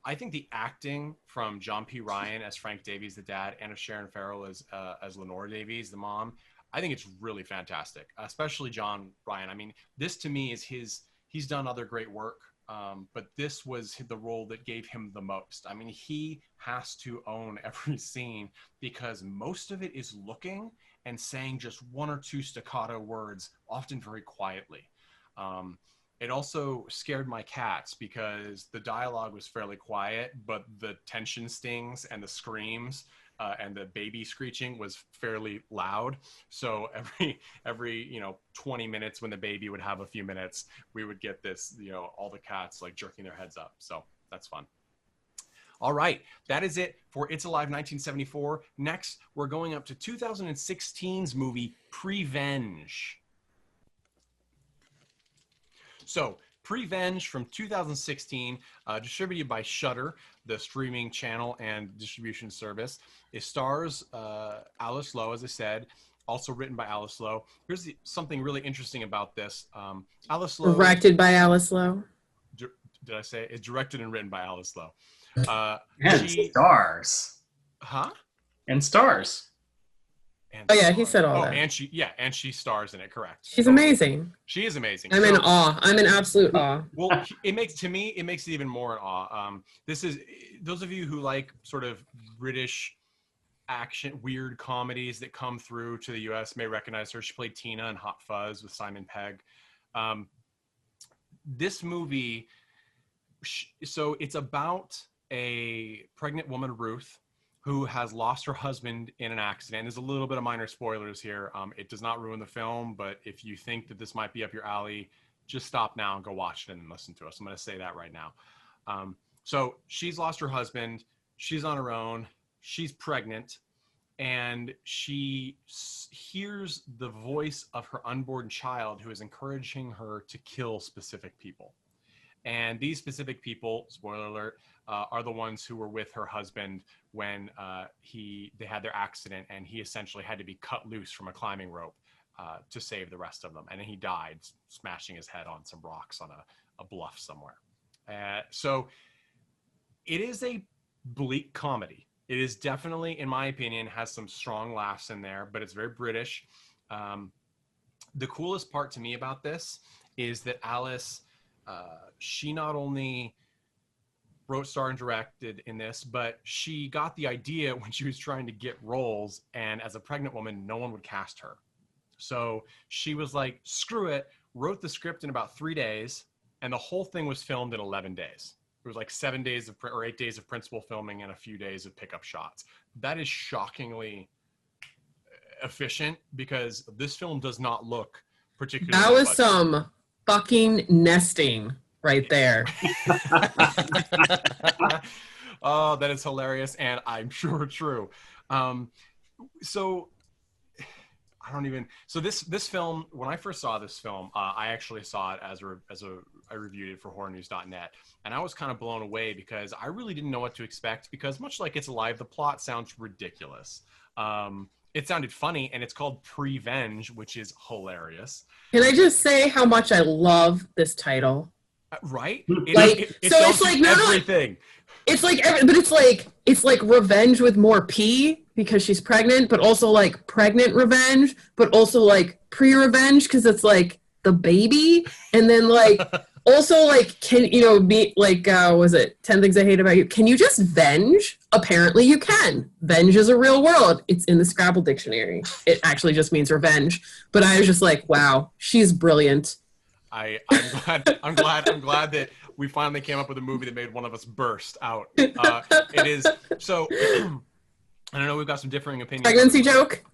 Speaker 3: I think the acting from John P. Ryan as Frank Davies, the dad, and of Sharon Farrell as Lenore Davies, the mom, I think it's really fantastic, especially John Ryan. I mean, this to me is he's done other great work, but this was the role that gave him the most. I mean, he has to own every scene because most of it is looking and saying just one or two staccato words, often very quietly. It also scared my cats because the dialogue was fairly quiet, but the tension stings and the screams and the baby screeching was fairly loud. So every 20 minutes when the baby would have a few minutes, we would get this, all the cats like jerking their heads up. So that's fun. All right, that is it for It's Alive 1974. Next, we're going up to 2016's movie Prevenge. So, Prevenge from 2016, distributed by Shudder, the streaming channel and distribution service. It stars Alice Lowe, as I said, also written by Alice Lowe. Here's something really interesting about this. Alice Lowe...
Speaker 7: Directed by Alice Lowe.
Speaker 3: Did I say? It's directed and written by Alice Lowe.
Speaker 5: And stars.
Speaker 3: Huh?
Speaker 5: And stars.
Speaker 3: And
Speaker 7: oh yeah, he said all that.
Speaker 3: And she stars in it. Correct.
Speaker 7: She's amazing.
Speaker 3: She is amazing.
Speaker 7: I'm in awe. I'm in absolute awe.
Speaker 3: Well, it makes it even more in awe. This is those of you who like sort of British action, weird comedies that come through to the U.S. may recognize her. She played Tina in Hot Fuzz with Simon Pegg. This movie, so it's about a pregnant woman, Ruth, who has lost her husband in an accident. There's a little bit of minor spoilers here. It does not ruin the film, but if you think that this might be up your alley, just stop now and go watch it and listen to us. I'm going to say that right now. So she's lost her husband. She's on her own. She's pregnant. And she hears the voice of her unborn child who is encouraging her to kill specific people. And these specific people, spoiler alert, are the ones who were with her husband when they had their accident, and he essentially had to be cut loose from a climbing rope to save the rest of them. And then he died, smashing his head on some rocks on a bluff somewhere. So it is a bleak comedy. It is definitely, in my opinion, has some strong laughs in there, but it's very British. The coolest part to me about this is that Alice... she not only wrote, starred, and directed in this, but she got the idea when she was trying to get roles, and as a pregnant woman, no one would cast her. So she was like, screw it, wrote the script in about 3 days, and the whole thing was filmed in 11 days. It was like 7 days or 8 days of principal filming and a few days of pickup shots. That is shockingly efficient because this film does not look particularly...
Speaker 7: That was some fucking nesting right there.
Speaker 3: Oh, that is hilarious, and I'm sure true. So I don't even. So this film, when I first saw this film, I actually saw it I reviewed it for horrornews.net, and I was kind of blown away because I really didn't know what to expect. Because much like It's Alive, the plot sounds ridiculous. It sounded funny, and it's called Prevenge, which is hilarious.
Speaker 7: Can I just say how much I love this title?
Speaker 3: Right?
Speaker 7: It's like not
Speaker 3: everything.
Speaker 7: It's like, but it's like revenge with more P because she's pregnant, but also like pregnant revenge, but also like pre-revenge because it's like the baby, and then like also like be like was it 10 Things I Hate About You? Can you just venge? Apparently you can. Venge is a real word. It's in the Scrabble dictionary. It actually just means revenge. But I was just like, wow, she's brilliant.
Speaker 3: I'm glad that we finally came up with a movie that made one of us burst out. It is so. I don't know. We've got some differing opinions.
Speaker 7: Pregnancy joke.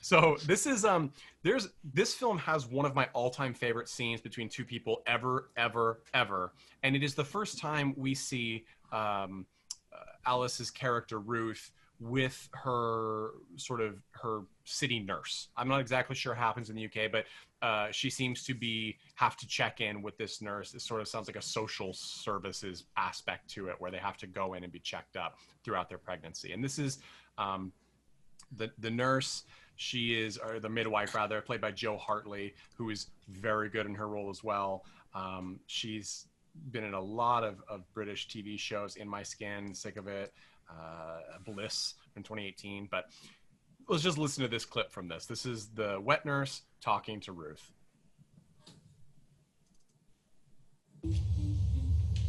Speaker 3: So this is this film has one of my all-time favorite scenes between two people ever, and it is the first time we see Alice's character Ruth with her city nurse. I'm not exactly sure what happens in the UK, but she seems to have to check in with this nurse. It sort of sounds like a social services aspect to it, where they have to go in and be checked up throughout their pregnancy. And this is the nurse. She is, or the midwife rather, played by Jo Hartley, who is very good in her role as well. She's been in a lot of British TV shows. In My Skin, Sick of It. Bliss in 2018. But let's just listen to this clip from this. This is the wet nurse talking to Ruth.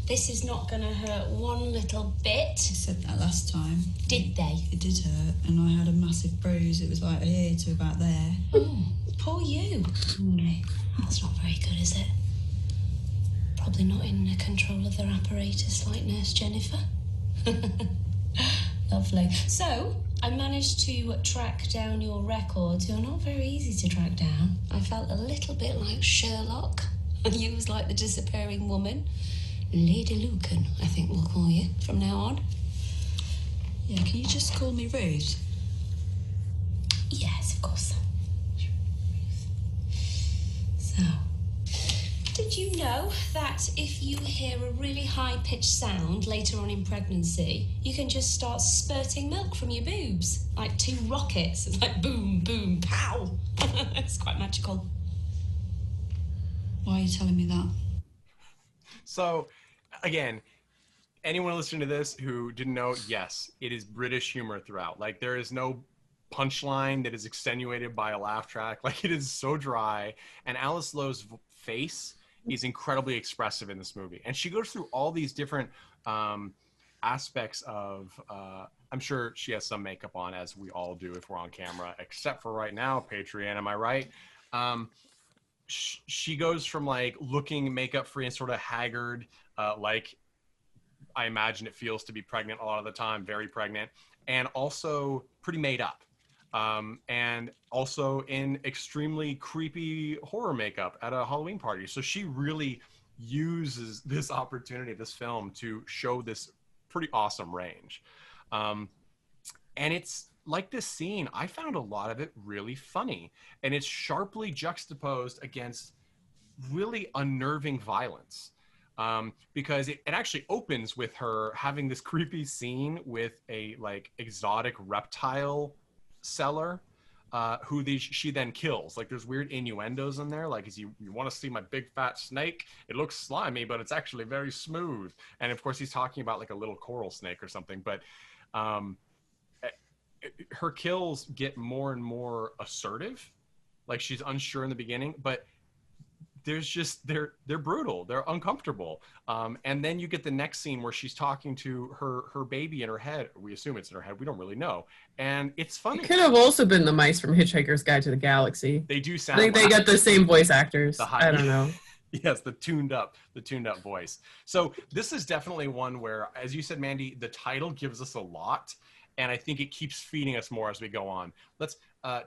Speaker 10: This is not going to hurt one little bit.
Speaker 11: They said that last time.
Speaker 10: Did they?
Speaker 11: It did hurt, and I had a massive bruise. It was like here to about there.
Speaker 10: Oh, poor you. That's not very good, is it? Probably not in the control of their apparatus like Nurse Jennifer. Lovely. So, I managed to track down your records. You're not very easy to track down. I felt a little bit like Sherlock. You was like the disappearing woman. Lady Lucan, I think we'll call you from now on.
Speaker 11: Yeah, can you just call me Ruth?
Speaker 10: Yes, of course. So, did you know that if you hear a really high-pitched sound later on in pregnancy, you can just start spurting milk from your boobs? Like 2 rockets. It's like boom, boom, pow. It's quite magical.
Speaker 11: Why are you telling me that?
Speaker 3: So, again, anyone listening to this who didn't know, yes, it is British humor throughout. Like, there is no punchline that is extenuated by a laugh track. Like, it is so dry. And Alice Lowe's face is incredibly expressive in this movie. And she goes through all these different aspects of, I'm sure she has some makeup on, as we all do if we're on camera, except for right now, Patreon, am I right? She goes from like looking makeup free and sort of haggard, like I imagine it feels to be pregnant a lot of the time, very pregnant, and also pretty made up. And also in extremely creepy horror makeup at a Halloween party. So she really uses this opportunity, this film, to show this pretty awesome range. And it's like this scene, I found a lot of it really funny, and it's sharply juxtaposed against really unnerving violence. Because it actually opens with her having this creepy scene with a like exotic reptile seller who she then kills. Like there's weird innuendos in there, like is you want to see my big fat snake? It looks slimy, but it's actually very smooth. And of course he's talking about like a little coral snake or something. But her kills get more and more assertive. Like she's unsure in the beginning, but there's just they're brutal, they're uncomfortable. And then you get the next scene where she's talking to her baby in her head. We assume it's in her head, we don't really know, and it's funny.
Speaker 7: It could have also been the mice from Hitchhiker's Guide to the Galaxy.
Speaker 3: They do sound,
Speaker 7: I think they got the same voice actors. I don't know.
Speaker 3: Yes, the tuned up voice. So this is definitely one where, as you said, Mandy, the title gives us a lot, and I think it keeps feeding us more as we go on. Let's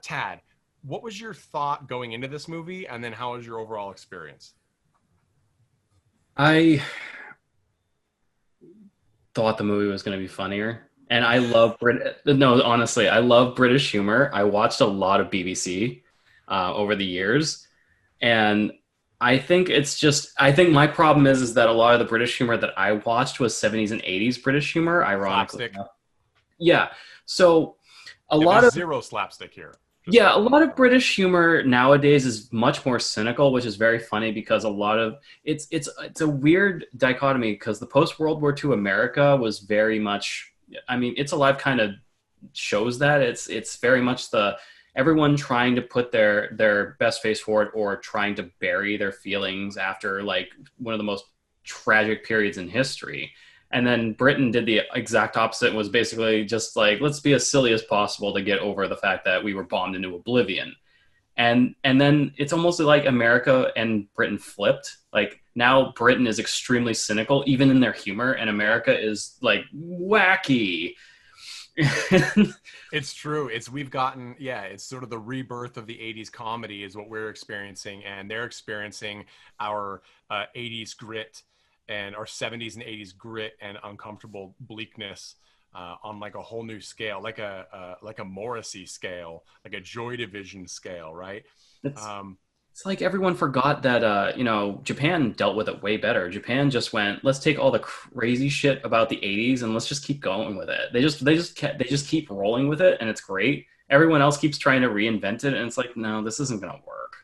Speaker 3: Tad, what was your thought going into this movie, and then how was your overall experience?
Speaker 5: I thought the movie was going to be funnier, and I love honestly, I love British humor. I watched a lot of BBC over the years, and I think my problem is that a lot of the British humor that I watched was 70s and 80s British humor, ironically.
Speaker 3: Slapstick.
Speaker 5: Yeah, so a lot of
Speaker 3: zero slapstick here.
Speaker 5: Yeah, a lot of British humor nowadays is much more cynical, which is very funny because a lot of it's a weird dichotomy because the post-World War II America was very much, I mean, It's Alive kind of shows that. It's very much everyone trying to put their best face forward or trying to bury their feelings after like one of the most tragic periods in history. And then Britain did the exact opposite and was basically just like, let's be as silly as possible to get over the fact that we were bombed into oblivion. And then it's almost like America and Britain flipped. Like now Britain is extremely cynical, even in their humor, and America is like wacky.
Speaker 3: It's true. It's sort of the rebirth of the 80s comedy is what we're experiencing, and they're experiencing our 80s grit and our 70s and 80s grit and uncomfortable bleakness on like a whole new scale, like a Morrissey scale, like a Joy Division scale, right?
Speaker 5: It's like everyone forgot that Japan dealt with it way better. Japan just went, let's take all the crazy shit about the 80s and let's just keep going with it. They just keep rolling with it, and it's great. Everyone else keeps trying to reinvent it, and it's like, no, this isn't gonna work.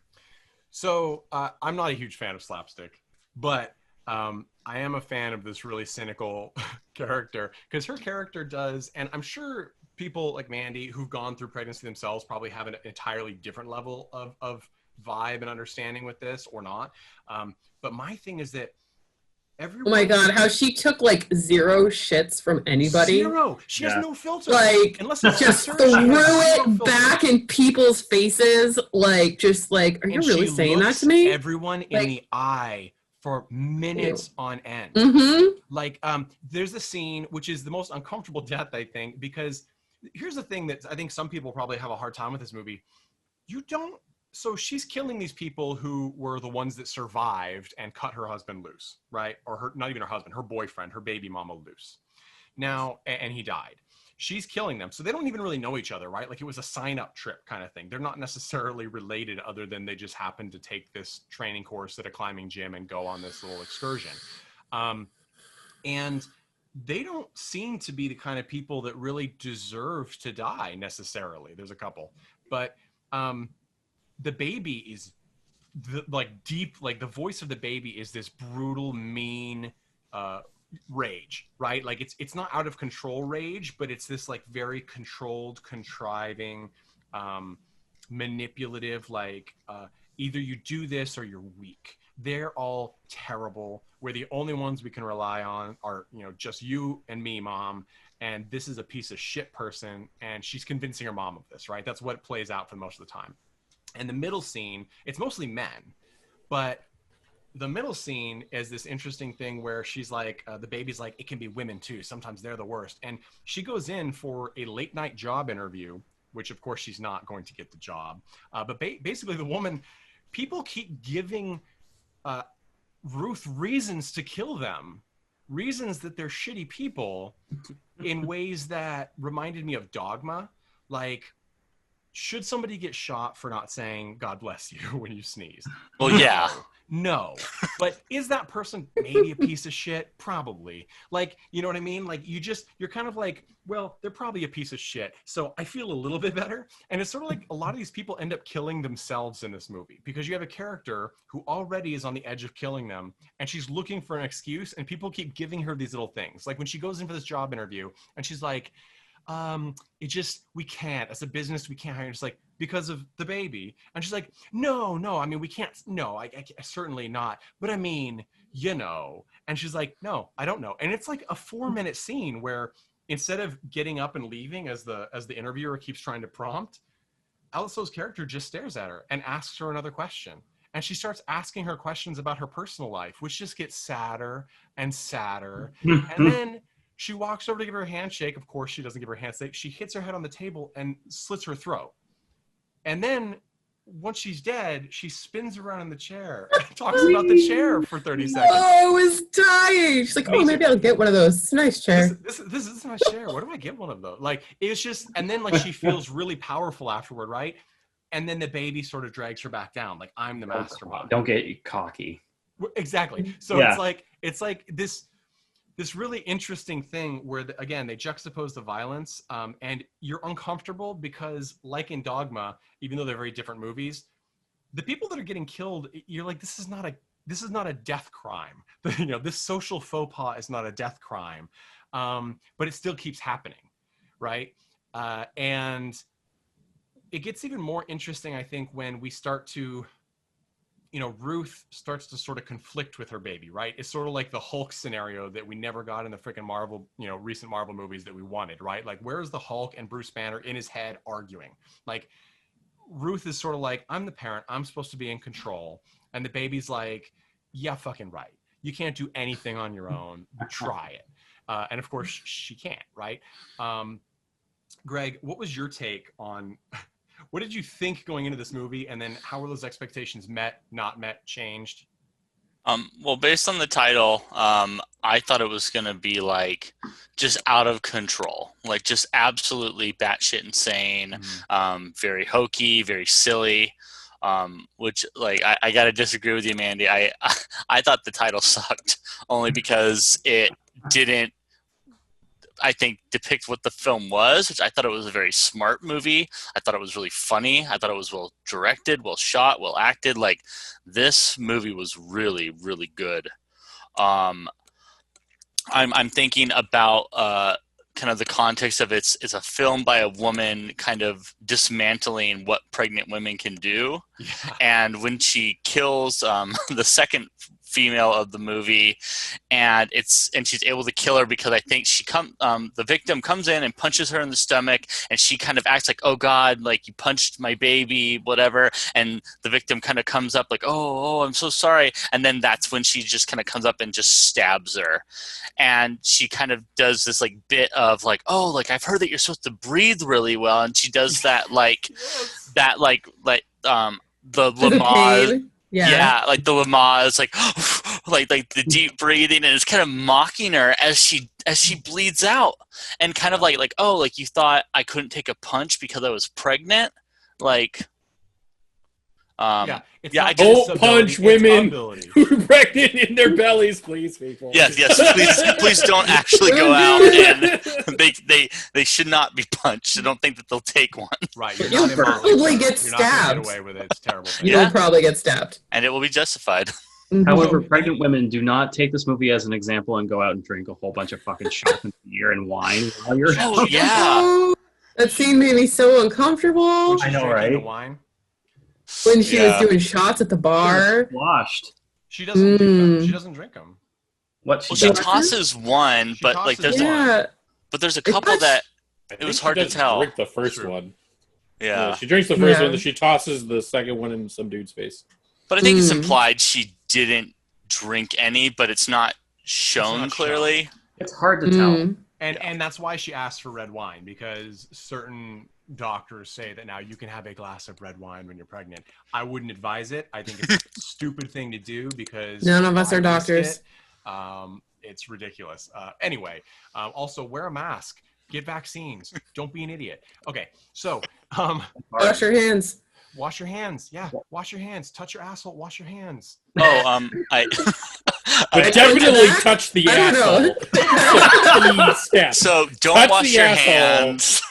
Speaker 3: So I'm not a huge fan of slapstick, but I am a fan of this really cynical character because her character does, and I'm sure people like Mandy who've gone through pregnancy themselves probably have an entirely different level of vibe and understanding with this or not. But my thing is that everyone.
Speaker 7: Oh my god, how she took like 0 shits from anybody.
Speaker 3: 0. She has no filter.
Speaker 7: Like,
Speaker 3: unless it's
Speaker 7: just
Speaker 3: her,
Speaker 7: threw
Speaker 3: she has
Speaker 7: it
Speaker 3: no filter.
Speaker 7: back in people's faces. Like, just like, are you
Speaker 3: And
Speaker 7: really
Speaker 3: she
Speaker 7: saying that
Speaker 3: looks
Speaker 7: to me?
Speaker 3: everyone in the eye for minutes on end. Like, there's a scene which is the most uncomfortable death, I think, because here's the thing that I think some people probably have a hard time with this movie. So she's killing these people who were the ones that survived and cut her husband loose, right? Or not even her husband, her boyfriend, her baby mama loose. Now, and he died. She's killing them. So they don't even really know each other, right? Like it was a sign-up trip kind of thing. They're not necessarily related other than they just happened to take this training course at a climbing gym and go on this little excursion. And they don't seem to be the kind of people that really deserve to die necessarily. There's a couple. But the baby is the voice of the baby is this brutal, mean rage, right? Like it's not out of control rage, but it's this like very controlled, contriving, manipulative, like either you do this or you're weak. They're all terrible. We're the only ones we can rely on are, just you and me, mom. And this is a piece of shit person. And she's convincing her mom of this, right? That's what it plays out for most of the time. And the middle scene, it's mostly men, but the middle scene is this interesting thing where she's like, the baby's like, it can be women too. Sometimes they're the worst. And she goes in for a late night job interview, which of course she's not going to get the job. But basically the woman, people keep giving Ruth reasons to kill them, reasons that they're shitty people in ways that reminded me of Dogma. Like, should somebody get shot for not saying God bless you when you sneeze?
Speaker 4: Well, yeah.
Speaker 3: No. But is that person maybe a piece of shit? Probably. Like, you know what I mean? Like, you're kind of like, well, they're probably a piece of shit. So I feel a little bit better. And it's sort of like a lot of these people end up killing themselves in this movie because you have a character who already is on the edge of killing them and she's looking for an excuse and people keep giving her these little things. Like when she goes in for this job interview and she's like, we can't, as a business, we can't hire. It's like, because of the baby. And she's like, no, I mean, we can't, no, I certainly not. But I mean, and she's like, no, I don't know. And it's like a 4-minute scene where instead of getting up and leaving as the interviewer keeps trying to prompt, Alice Lowe's character just stares at her and asks her another question. And she starts asking her questions about her personal life, which just gets sadder and sadder. And then she walks over to give her a handshake. Of course, she doesn't give her a handshake. She hits her head on the table and slits her throat. And then once she's dead, she spins around in the chair and talks about the chair for 30 seconds.
Speaker 7: Oh, I was dying. She's like, maybe I'll get one of those. It's a nice chair.
Speaker 3: This is a nice chair. Where do I get one of those? Like, it's just, and then like she feels really powerful afterward, right? And then the baby sort of drags her back down. Like, I'm the mastermind.
Speaker 5: Don't get cocky.
Speaker 3: Exactly. So it's like this really interesting thing where, again, they juxtapose the violence and you're uncomfortable because, like in Dogma, even though they're very different movies, the people that are getting killed, you're like, this is not a death crime. This social faux pas is not a death crime, but it still keeps happening, right? And it gets even more interesting, I think, when we start to, Ruth starts to sort of conflict with her baby, right? It's sort of like the Hulk scenario that we never got in the freaking Marvel, recent Marvel movies that we wanted, right? Like, where's the Hulk and Bruce Banner in his head arguing? Like, Ruth is sort of like, I'm the parent, I'm supposed to be in control. And the baby's like, yeah, fucking right. You can't do anything on your own. Try it. And of course she can't, right? Greg, what was your take on... What did you think going into this movie, and then how were those expectations met, not met, changed?
Speaker 4: Well, based on the title, I thought it was going to be like just out of control, like just absolutely batshit insane, very hokey, very silly, which like I got to disagree with you, Mandy. I thought the title sucked only because it didn't, I think, depict what the film was, which I thought it was a very smart movie. I thought it was really funny. I thought it was well directed, well shot, well acted. Like, this movie was really, really good. I'm thinking about kind of the context of it's a film by a woman kind of dismantling what pregnant women can do.
Speaker 3: Yeah.
Speaker 4: And when she kills the second female of the movie, and she's able to kill her because I think the victim comes in and punches her in the stomach, and she kind of acts like, oh God, like you punched my baby, whatever. And the victim kind of comes up like, oh, I'm so sorry. And then that's when she just kind of comes up and just stabs her. And she kind of does this like bit of like, oh, like I've heard that you're supposed to breathe really well. And she does that like,
Speaker 3: Yes.
Speaker 4: that like the Lamaze. Yeah, like the Lamaze, like the deep breathing, and it's kind of mocking her as she bleeds out, and kind of like oh, like you thought I couldn't take a punch because I was pregnant, like.
Speaker 6: Don't punch women who are pregnant in their bellies, please, people.
Speaker 4: Yes, please don't actually go out, and they should not be punched. I don't think that they'll take one.
Speaker 3: Right,
Speaker 7: You'll probably get
Speaker 3: You're not gonna
Speaker 7: stabbed.
Speaker 3: get away with it. It's terrible.
Speaker 7: You'll probably get stabbed.
Speaker 4: And it will be justified.
Speaker 5: However, pregnant women, do not take this movie as an example and go out and drink a whole bunch of fucking shots of beer and wine while you're.
Speaker 4: Oh yeah,
Speaker 7: Oh, that scene made me so uncomfortable.
Speaker 3: When she's
Speaker 5: I know,
Speaker 3: drinking
Speaker 5: right?
Speaker 3: the wine.
Speaker 7: When she was doing shots at the bar.
Speaker 5: Washed.
Speaker 3: She doesn't do them. She doesn't drink them.
Speaker 5: What?
Speaker 4: She tosses one, but like there's but there's a couple that it was hard to tell.
Speaker 6: Drink the first one.
Speaker 4: Yeah,
Speaker 6: she drinks the first one, then she tosses the second one in some dude's face.
Speaker 4: But I think it's implied she didn't drink any, but it's not shown clearly.
Speaker 5: It's hard to tell.
Speaker 3: And that's why she asked for red wine, because certain doctors say that now you can have a glass of red wine when you're pregnant. I wouldn't advise it. I think it's a stupid thing to do because
Speaker 7: none of us are doctors.
Speaker 3: It's ridiculous. Anyway, also wear a mask, get vaccines. Don't be an idiot. Okay, so
Speaker 7: wash your hands.
Speaker 3: Wash your hands. Yeah, wash your hands. Touch your asshole. Wash your hands.
Speaker 4: Oh,
Speaker 6: But definitely touch the asshole.
Speaker 4: So don't
Speaker 6: touch
Speaker 4: wash your
Speaker 6: asshole.
Speaker 4: hands.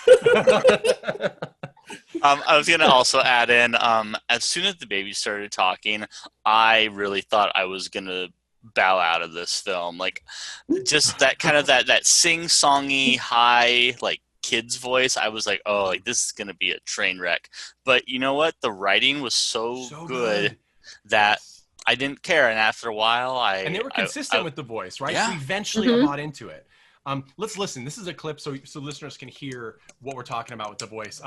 Speaker 4: I was gonna also add in, as soon as the baby started talking, I really thought I was gonna bow out of this film. Like, just that kind of that sing-songy high like kid's voice. I was like, oh, like this is gonna be a train wreck. But you know what? The writing was so good that I didn't care, and after a while, and
Speaker 3: they were consistent with the voice, right?
Speaker 4: Yeah.
Speaker 3: So eventually, I bought into it. Let's listen. This is a clip so listeners can hear what we're talking about with the voice.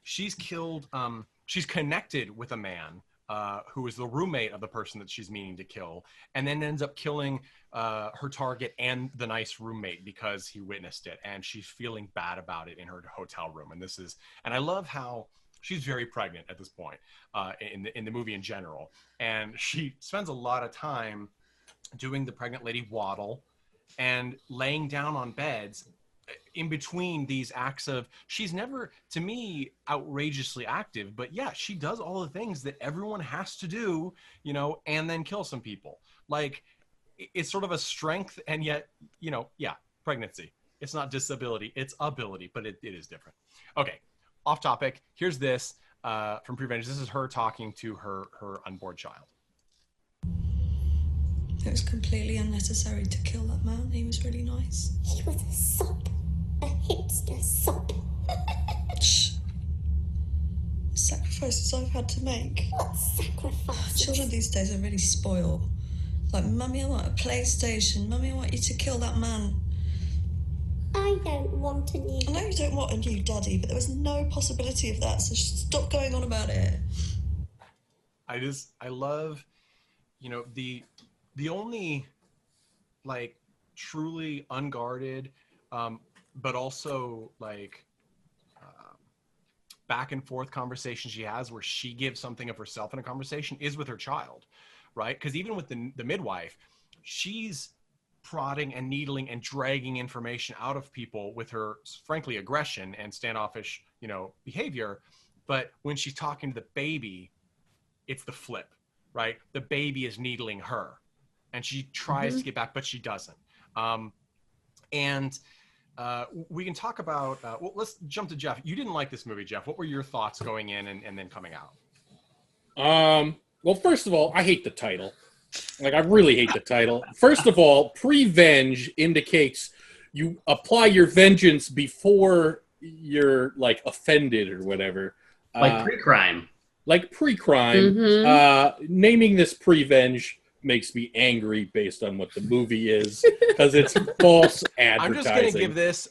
Speaker 3: She's killed. She's connected with a man who is the roommate of the person that she's meaning to kill, and then ends up killing her target and the nice roommate because he witnessed it, and she's feeling bad about it in her hotel room. And I love how she's very pregnant at this point in the movie in general, and she spends a lot of time doing the pregnant lady waddle and laying down on beds in between these acts of, she's never, to me, outrageously active, but yeah, she does all the things that everyone has to do, and then kill some people. Like, it's sort of a strength, and yet, pregnancy. It's not disability, it's ability, but it is different. Okay, off topic. Here's this from PREVENGE. This is her talking to her unborn child.
Speaker 11: It was completely unnecessary to kill that man. He was really nice.
Speaker 10: He was a sop. A hipster sop.
Speaker 11: Shh. Sacrifices I've had to make.
Speaker 10: What sacrifices?
Speaker 11: Children these days are really spoiled. Like, Mummy, I want a PlayStation. Mummy, I want you to kill that man.
Speaker 10: I don't want a new...
Speaker 11: I know you don't want a new daddy, but there was no possibility of that, so stop going on about it.
Speaker 3: I love, the only, like, truly unguarded, but also, like, back and forth conversation she has where she gives something of herself in a conversation is with her child, right? Because even with the midwife, she's prodding and needling and dragging information out of people with her, frankly, aggression and standoffish, behavior. But when she's talking to the baby, it's the flip, right? The baby is needling her, and she tries to get back, but she doesn't. We can talk about, well, let's jump to Jeff. You didn't like this movie, Jeff. What were your thoughts going in and then coming out?
Speaker 6: Well, first of all, I hate the title. Like, I really hate the title. First of all, prevenge indicates you apply your vengeance before you're, like, offended or whatever.
Speaker 5: Like pre-crime.
Speaker 6: Like pre-crime.
Speaker 7: Mhm.
Speaker 6: Naming this prevenge makes me angry based on what the movie is, because it's false advertising.
Speaker 3: I'm just gonna give this.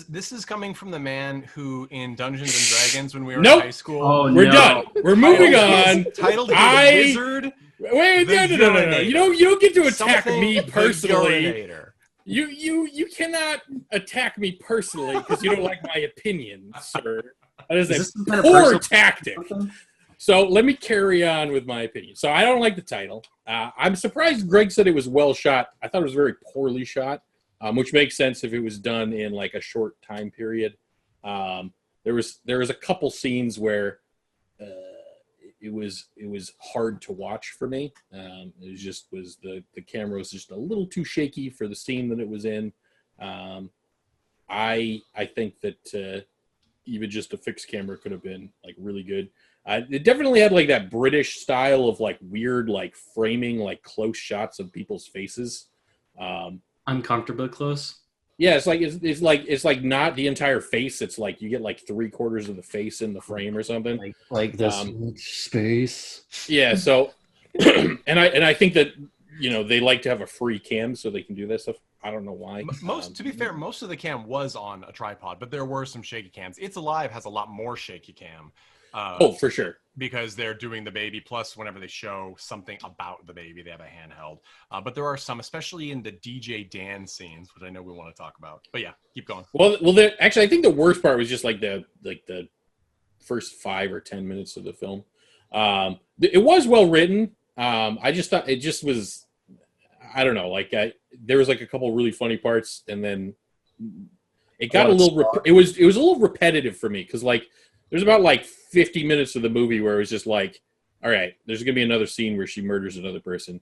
Speaker 3: This is coming from the man who in Dungeons and Dragons when we were
Speaker 6: Nope.
Speaker 3: in high school.
Speaker 5: Oh,
Speaker 6: We're
Speaker 5: no.
Speaker 6: done. We're moving on.
Speaker 3: Titled
Speaker 6: I-
Speaker 3: his wizard.
Speaker 6: Wait, no. You don't get to attack
Speaker 3: Something
Speaker 6: me
Speaker 3: the
Speaker 6: personally.
Speaker 3: urinator.
Speaker 6: You cannot attack me personally because you don't like my opinion, sir. That is
Speaker 5: this
Speaker 6: a
Speaker 5: some kind of
Speaker 6: poor
Speaker 5: personal-
Speaker 6: tactic. So let me carry on with my opinion. So I don't like the title. I'm surprised Greg said it was well shot. I thought it was very poorly shot, which makes sense if it was done in like a short time period. There was a couple scenes where it was hard to watch for me. The camera was just a little too shaky for the scene that it was in. I think that even just a fixed camera could have been like really good. It definitely had like that British style of like weird like framing, like close shots of people's faces.
Speaker 5: Uncomfortably close.
Speaker 6: Yeah, it's like not the entire face. It's like you get like 3/4 of the face in the frame or something.
Speaker 5: Like this space.
Speaker 6: Yeah. So, and I think that they like to have a free cam so they can do that stuff. I don't know why.
Speaker 3: To be fair, most of the cam was on a tripod, but there were some shaky cams. It's Alive has a lot more shaky cam.
Speaker 6: For sure.
Speaker 3: Because they're doing the baby, plus whenever they show something about the baby, they have a handheld. But there are some, especially in the DJ Dan scenes, which I know we want to talk about. But yeah, keep going.
Speaker 6: Well, actually, I think the worst part was just like the first 5 or 10 minutes of the film. It was well written. I just thought it just was, I don't know, like there was like a couple really funny parts, and then it got it was a little repetitive for me because like there's about like 50 minutes of the movie where it was just like, all right, there's gonna be another scene where she murders another person.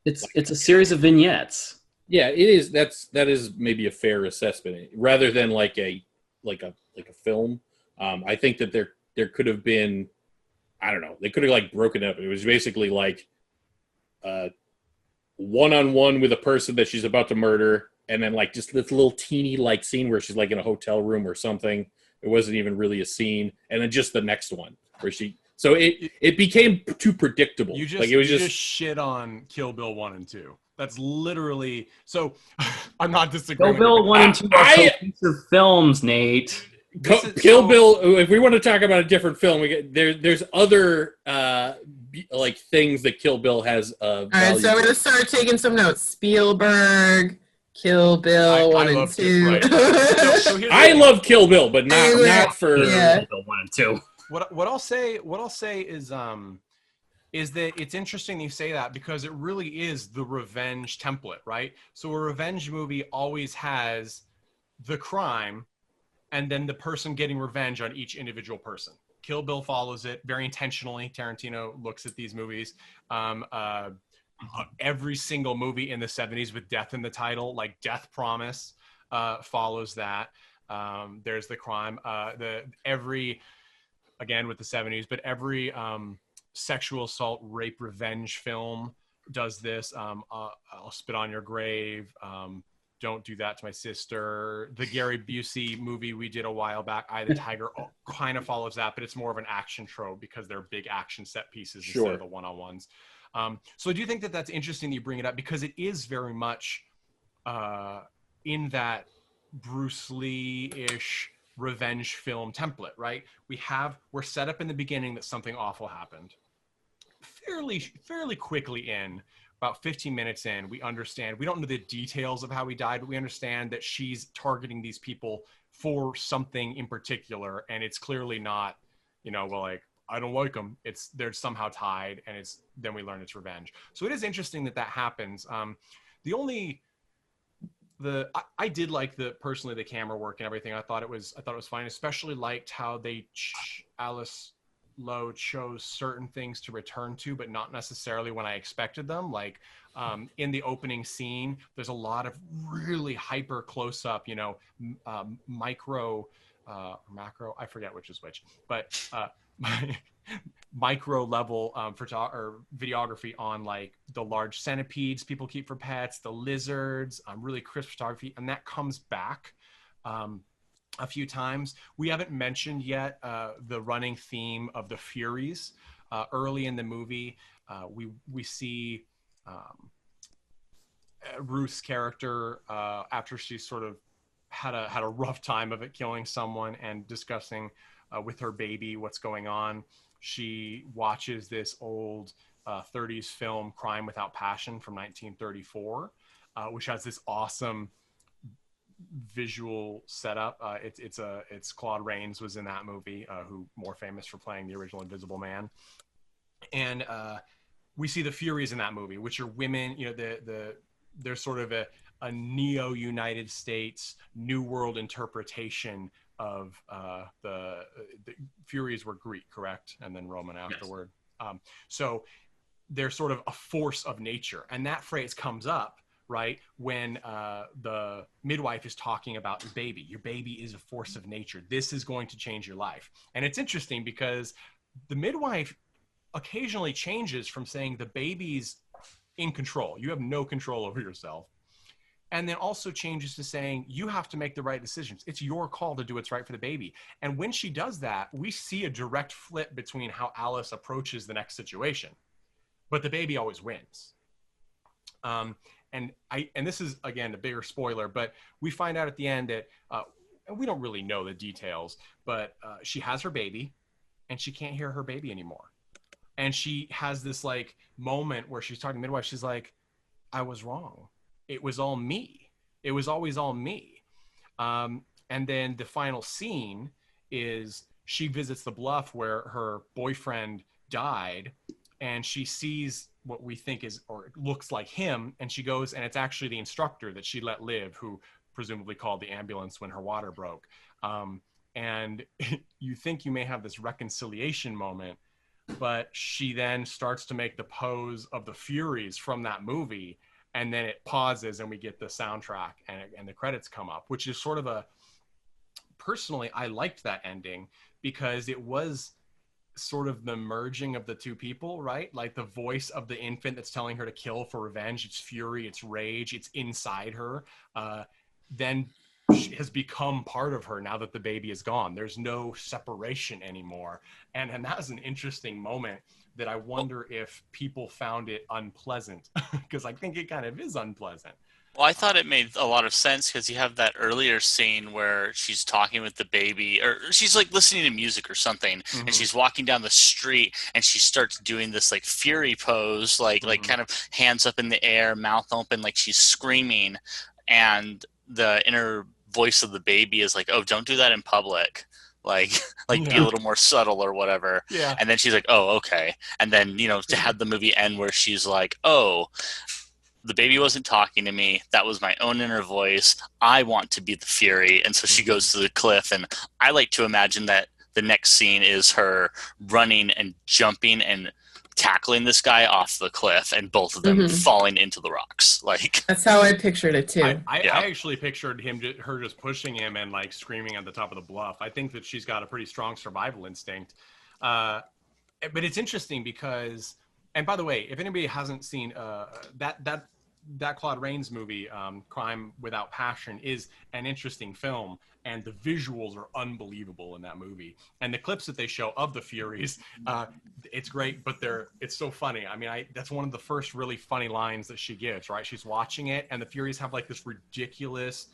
Speaker 5: It's a series of vignettes.
Speaker 6: Yeah, it is. That is maybe a fair assessment rather than like a film. I think that there could have been, I don't know, they could have like broken up. It was basically like one-on-one with a person that she's about to murder, and then like just this little teeny like scene where she's like in a hotel room or something. It wasn't even really a scene, and then just the next one where so it became too predictable.
Speaker 3: You just
Speaker 6: like it was
Speaker 3: just shit on Kill Bill 1 and 2. That's literally so. I'm not disagreeing.
Speaker 5: Kill Bill 1 and 2 are cohesive films, Nate.
Speaker 6: Kill Bill. If we want to talk about a different film, there's other like things that Kill Bill has.
Speaker 7: All right, so we're gonna start taking some notes. Spielberg, Kill Bill 1 and 2.
Speaker 3: Right.
Speaker 6: I love Kill Bill, but not for
Speaker 5: Kill Bill 1 and 2.
Speaker 3: What I'll say is that it's interesting you say that because it really is the revenge template, right? So a revenge movie always has the crime and then the person getting revenge on each individual person. Kill Bill follows it very intentionally. Tarantino looks at these movies. Every single movie in the 70s with death in the title, like Death Promise, follows that. There's the crime. Again with the 70s, but every sexual assault, rape, revenge film does this. I'll Spit on Your Grave. Don't Do That to My Sister. The Gary Busey movie we did a while back, Eye of the Tiger, kind of follows that, but it's more of an action trope because they're big action set pieces instead of the one-on-ones. So I do think that that's interesting that you bring it up because it is very much in that Bruce Lee-ish revenge film template, right? We're set up in the beginning that something awful happened. Fairly quickly in, about 15 minutes in, we understand, we don't know the details of how he died, but we understand that she's targeting these people for something in particular, and it's clearly not, well, like, I don't like them. They're somehow tied, and then we learn it's revenge. So it is interesting that happens. I did like personally the camera work and everything. I thought it was fine. Especially liked how Alice Lowe chose certain things to return to, but not necessarily when I expected them. Like in the opening scene, there's a lot of really hyper close up, micro, macro. I forget which is which, but micro level videography on like the large centipedes people keep for pets, the lizards, really crisp photography, and that comes back a few times. We haven't mentioned yet the running theme of the Furies. Early in the movie, we see Ruth's character after she sort of had a rough time of it killing someone and discussing with her baby what's going on. She watches this old 30s film, Crime Without Passion, from 1934, which has this awesome visual setup. It's Claude Rains was in that movie, who more famous for playing the original Invisible Man. And we see the Furies in that movie, which are women, you know, they're sort of a neo-United States New World interpretation of the Furies were Greek, correct? And then Roman afterward. Yes. So they're sort of a force of nature. And that phrase comes up, right, when the midwife is talking about your baby. Your baby is a force of nature. This is going to change your life. And it's interesting because the midwife occasionally changes from saying the baby's in control, you have no control over yourself, and then also changes to saying you have to make the right decisions. It's your call to do what's right for the baby. And when she does that, we see a direct flip between how Alice approaches the next situation, but the baby always wins. And this is, again, a bigger spoiler, but we find out at the end that, and we don't really know the details, but she has her baby and she can't hear her baby anymore. And she has this like moment where she's talking to the midwife. She's like, I was wrong. It was all me. It was always all me. And then the final scene is she visits the bluff where her boyfriend died, and she sees what we think is, or looks like him. And she goes, and it's actually the instructor that she let live, who presumably called the ambulance when her water broke. And you think you may have this reconciliation moment, but she then starts to make the pose of the Furies from that movie, and then it pauses and we get the soundtrack and the credits come up, which is sort of a, personally, I liked that ending because it was sort of the merging of the two people, right? Like the voice of the infant that's telling her to kill for revenge, it's fury, it's rage, it's inside her, then has become part of her now that the baby is gone. There's no separation anymore. And that was an interesting moment that I wonder if people found it unpleasant, because I think it kind of is unpleasant.
Speaker 4: Well, I thought it made a lot of sense because you have that earlier scene where she's talking with the baby, or she's like listening to music or something, and she's walking down the street and she starts doing this like fury pose, like kind of hands up in the air, mouth open, like she's screaming, and the inner voice of the baby is like, oh, don't do that in public, like be a little more subtle or whatever.
Speaker 3: Yeah.
Speaker 4: And then she's like, oh, okay. And then, you know, to have the movie end where she's like, oh, the baby wasn't talking to me, that was my own inner voice, I want to be the fury. And so she goes to the cliff, and I like to imagine that the next scene is her running and jumping and tackling this guy off the cliff, and both of them falling into the rocks. Like,
Speaker 7: that's how I pictured it too.
Speaker 3: I actually pictured her just pushing him and like screaming at the top of the bluff. I think that she's got a pretty strong survival instinct. But it's interesting because, and by the way, if anybody hasn't seen that Claude Rains movie, Crime Without Passion, is an interesting film, and the visuals are unbelievable in that movie. And the clips that they show of the Furies, it's great, but it's so funny. I mean, that's one of the first really funny lines that she gives, right? She's watching it, and the Furies have like this ridiculous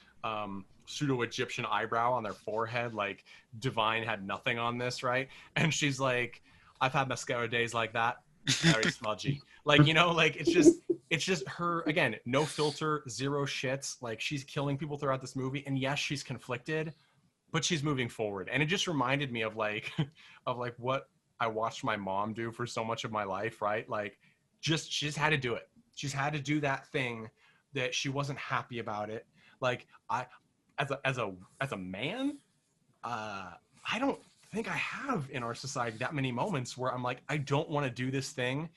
Speaker 3: pseudo-Egyptian eyebrow on their forehead, like Divine had nothing on this, right? And she's like, I've had mascara days like that, very smudgy. Like, you know, like it's just her, again, no filter, zero shits. Like, she's killing people throughout this movie, and yes, she's conflicted, but she's moving forward. And it just reminded me of like what I watched my mom do for so much of my life, right? Like, she just had to do it. She's had to do that thing that she wasn't happy about it. Like, as a man, I don't think I have in our society that many moments where I'm like, I don't want to do this thing,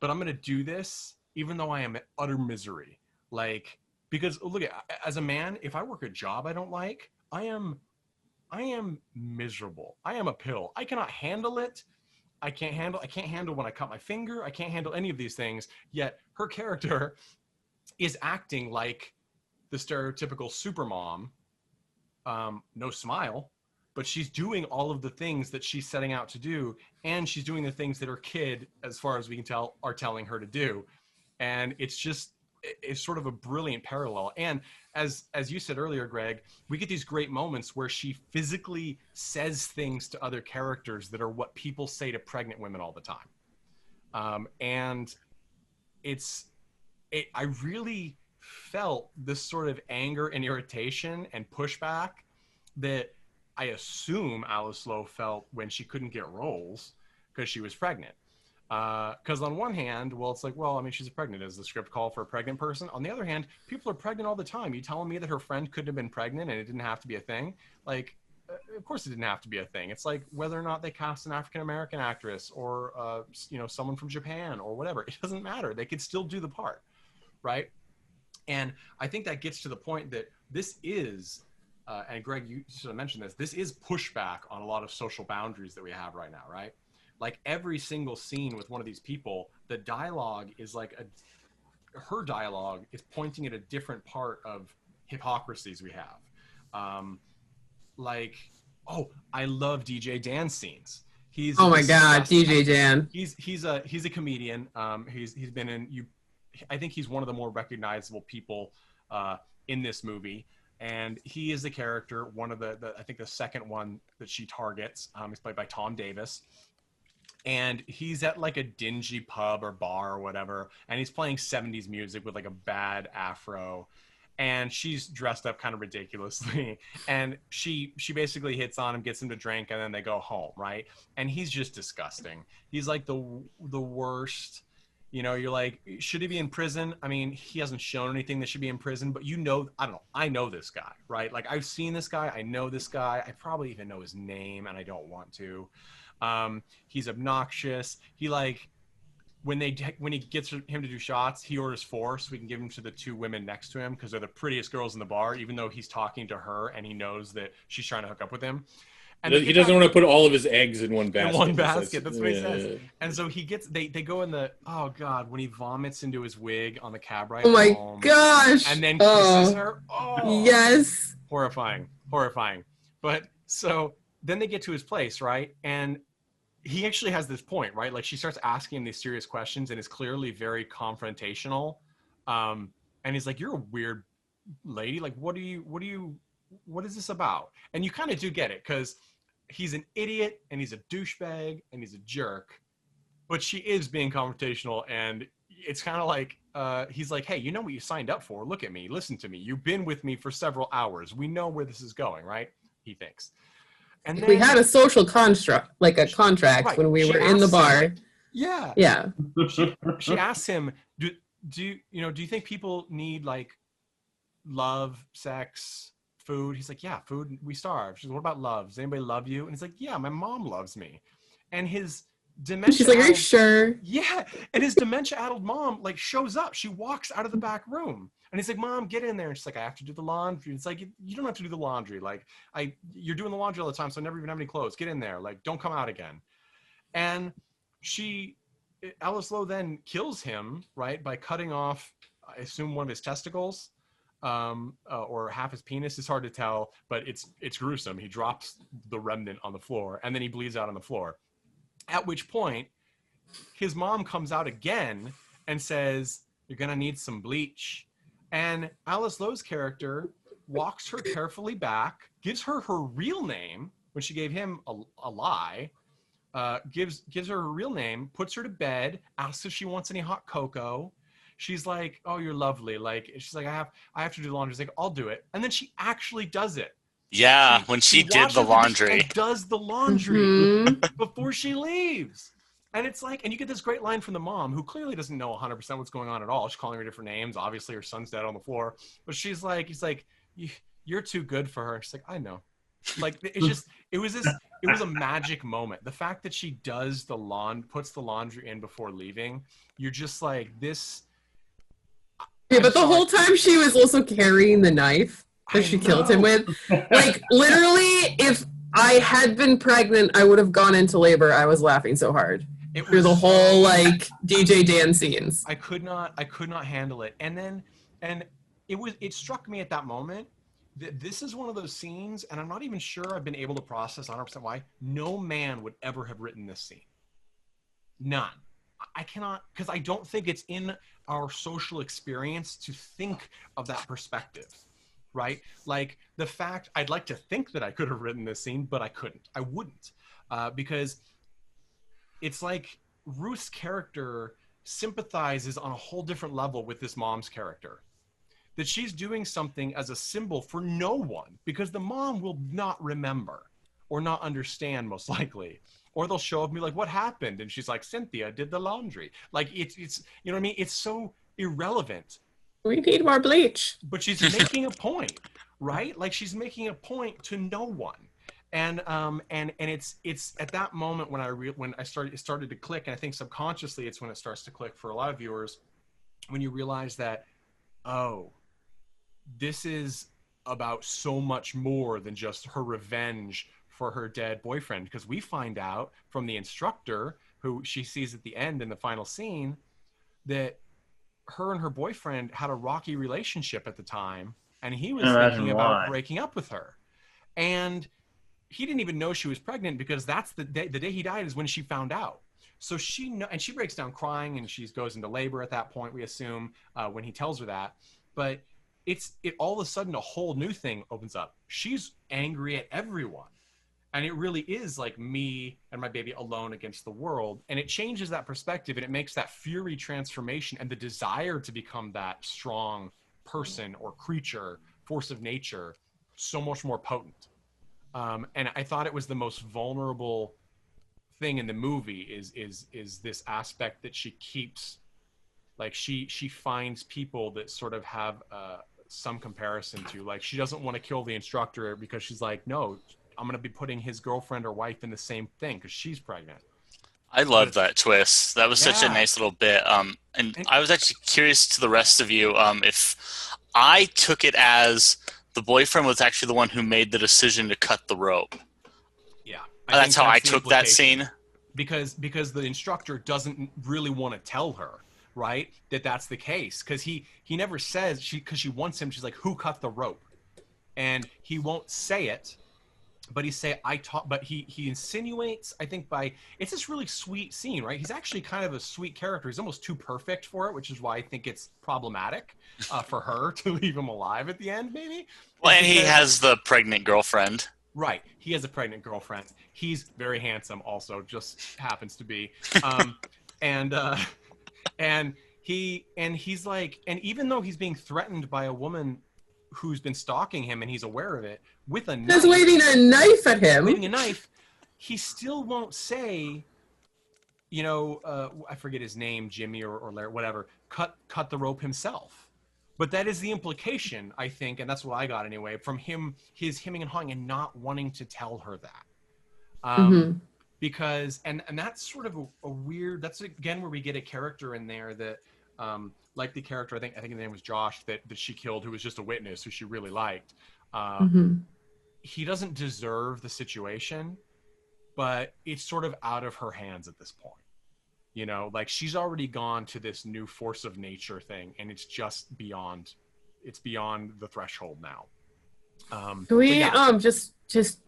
Speaker 3: but I'm going to do this even though I am in utter misery. Like, because look, as a man, if I work a job I don't like, I am I am miserable. I am a pill. I cannot handle it. I can't handle when I cut my finger. I can't handle any of these things. Yet her character is acting like the stereotypical supermom. No smile, but she's doing all of the things that she's setting out to do, and she's doing the things that her kid, as far as we can tell, are telling her to do. And it's sort of a brilliant parallel. And as you said earlier, Greg, we get these great moments where she physically says things to other characters that are what people say to pregnant women all the time. And I really felt this sort of anger and irritation and pushback that I assume Alice Lowe felt when she couldn't get roles because she was pregnant. Because on one hand, well, it's like, well, I mean, she's pregnant. Is the script call for a pregnant person? On the other hand, people are pregnant all the time. You telling me that her friend couldn't have been pregnant and it didn't have to be a thing? Like, of course it didn't have to be a thing. It's like whether or not they cast an African-American actress or, someone from Japan or whatever. It doesn't matter. They could still do the part, right? And I think that gets to the point that this is, and Greg, you sort of mentioned this is pushback on a lot of social boundaries that we have right now, right? Like every single scene with one of these people, the dialogue is like her dialogue is pointing at a different part of hypocrisies we have. I love DJ Dan's scenes. He's
Speaker 7: oh my God, DJ Dan.
Speaker 3: He's a comedian. He's been in I think he's one of the more recognizable people in this movie. And he is the character, one of I think the second one that she targets. He's played by Tom Davis. And he's at like a dingy pub or bar or whatever. And he's playing 70s music with like a bad afro. And she's dressed up kind of ridiculously. And she basically hits on him, gets him to drink, and then they go home, right? And he's just disgusting. He's like the worst. You're like, should he be in prison? I mean, he hasn't shown anything that should be in prison, but I don't know. I know this guy, right? Like I've seen this guy. I know this guy. I probably even know his name and I don't want to. He's obnoxious. He when he gets him to do shots, he orders 4 so we can give him to the 2 women next to him because they're the prettiest girls in the bar, even though he's talking to her and he knows that she's trying to hook up with him. And
Speaker 6: he doesn't want to put all of his eggs in one basket.
Speaker 3: In one basket, that's what he says. And so they go in oh God, when he vomits into his wig on the cab ride home.
Speaker 7: Oh my gosh.
Speaker 3: And then kisses her. Oh,
Speaker 7: yes.
Speaker 3: Horrifying. But so then they get to his place, right? And he actually has this point, right? Like she starts asking him these serious questions and is clearly very confrontational. And he's like, you're a weird lady. Like, what is this about? And you kind of do get it because he's an idiot and he's a douchebag and he's a jerk, but she is being confrontational. And it's kind of like, he's like, hey, you know what you signed up for? Look at me, listen to me. You've been with me for several hours. We know where this is going, right? He thinks. And then,
Speaker 7: we had a social construct, like a contract, right, when we were in the bar.
Speaker 3: Him, yeah.
Speaker 7: Yeah.
Speaker 3: She asks him, do you think people need like love, sex, food? He's like, yeah, food, we starve. She's like, what about love? Does anybody love you? And he's like, yeah, my mom loves me. And his dementia.
Speaker 7: She's like, are you sure?
Speaker 3: Yeah. And his dementia-addled mom like shows up. She walks out of the back room. And he's like, Mom, get in there. And she's like, I have to do the laundry. It's like, you don't have to do the laundry. Like, you're doing the laundry all the time, so I never even have any clothes. Get in there. Like, don't come out again. And Alice Lowe then kills him, right, by cutting off, I assume, one of his testicles, or half his penis. It's hard to tell, but it's gruesome. He drops the remnant on the floor, and then he bleeds out on the floor. At which point, his mom comes out again and says, you're going to need some bleach. And Alice Lowe's character walks her carefully back, gives her real name when she gave him a lie, gives her her real name, puts her to bed, asks if she wants any hot cocoa. She's like, oh, you're lovely. Like, she's like, I have to do the laundry. She's like, I'll do it. And then she actually does it.
Speaker 4: Yeah, when she did the laundry.
Speaker 3: And does the laundry before she leaves. And it's like, and you get this great line from the mom, who clearly doesn't know 100% what's going on at all. She's calling her different names. Obviously, her son's dead on the floor. But he's like, you're too good for her. She's like, I know. Like, it was a magic moment. The fact that she does puts the laundry in before leaving, you're just like, this.
Speaker 7: Yeah, but the whole time she was also carrying the knife. that she killed him with. Like, literally, if I had been pregnant, I would have gone into labor. I was laughing so hard through the whole like DJ Dan scenes.
Speaker 3: I could not handle it. And it struck me at that moment that this is one of those scenes, and I'm not even sure I've been able to process 100% why no man would ever have written this scene. None. I cannot, because I don't think it's in our social experience to think of that perspective, right? Like the fact, I'd like to think that I could have written this scene, but I couldn't. I wouldn't, because it's like Ruth's character sympathizes on a whole different level with this mom's character. That she's doing something as a symbol for no one, because the mom will not remember or not understand, most likely. Or they'll show up and be like, what happened? And she's like, Cynthia did the laundry. Like, it's you know what I mean? It's so irrelevant.
Speaker 7: We need more bleach.
Speaker 3: But she's making a point, right? Like, she's making a point to no one. And it's at that moment when it started to click, and I think subconsciously it's when it starts to click for a lot of viewers, when you realize that, oh, this is about so much more than just her revenge for her dead boyfriend, because we find out from the instructor who she sees at the end in the final scene that her and her boyfriend had a rocky relationship at the time, and he was thinking about breaking up with her, and he didn't even know she was pregnant, because that's the day he died is when she found out. So she breaks down crying, and she goes into labor at that point, we assume, when he tells her that. But it all of a sudden a whole new thing opens up. She's angry at everyone. And it really is like me and my baby alone against the world. And it changes that perspective, and it makes that fury transformation and the desire to become that strong person or creature, force of nature, so much more potent. And I thought it was the most vulnerable thing in the movie is this aspect that she keeps, like she finds people that sort of have some comparison to, like, she doesn't want to kill the instructor because she's like, no, I'm going to be putting his girlfriend or wife in the same thing because she's pregnant.
Speaker 4: I love that twist. That was such a nice little bit. And I was actually curious to the rest of you if I took it as the boyfriend was actually the one who made the decision to cut the rope.
Speaker 3: Yeah.
Speaker 4: That's how I took that scene.
Speaker 3: Because the instructor doesn't really want to tell her, right, that's the case. Because he never says, because she wants him, she's like, who cut the rope? And he won't say it. But he insinuates, I think, it's this really sweet scene, right? He's actually kind of a sweet character. He's almost too perfect for it, which is why I think it's problematic for her to leave him alive at the end, maybe.
Speaker 4: Well, and he has the pregnant girlfriend.
Speaker 3: Right. He has a pregnant girlfriend. He's very handsome also, just happens to be. And he's like, and even though he's being threatened by a woman who's been stalking him and he's aware of it, with a knife.
Speaker 7: He's waving a knife at him.
Speaker 3: Waving a knife. He still won't say, I forget his name, Jimmy or Larry, whatever, cut the rope himself. But that is the implication, I think, and that's what I got anyway, from him, his hemming and hawing and not wanting to tell her that. Because, and that's sort of a weird, that's again where we get a character in there that, like the character, I think his name was Josh, that she killed, who was just a witness, who she really liked. He doesn't deserve the situation, but it's sort of out of her hands at this point. Like she's already gone to this new force of nature thing, and it's just beyond the threshold now.
Speaker 7: Can we just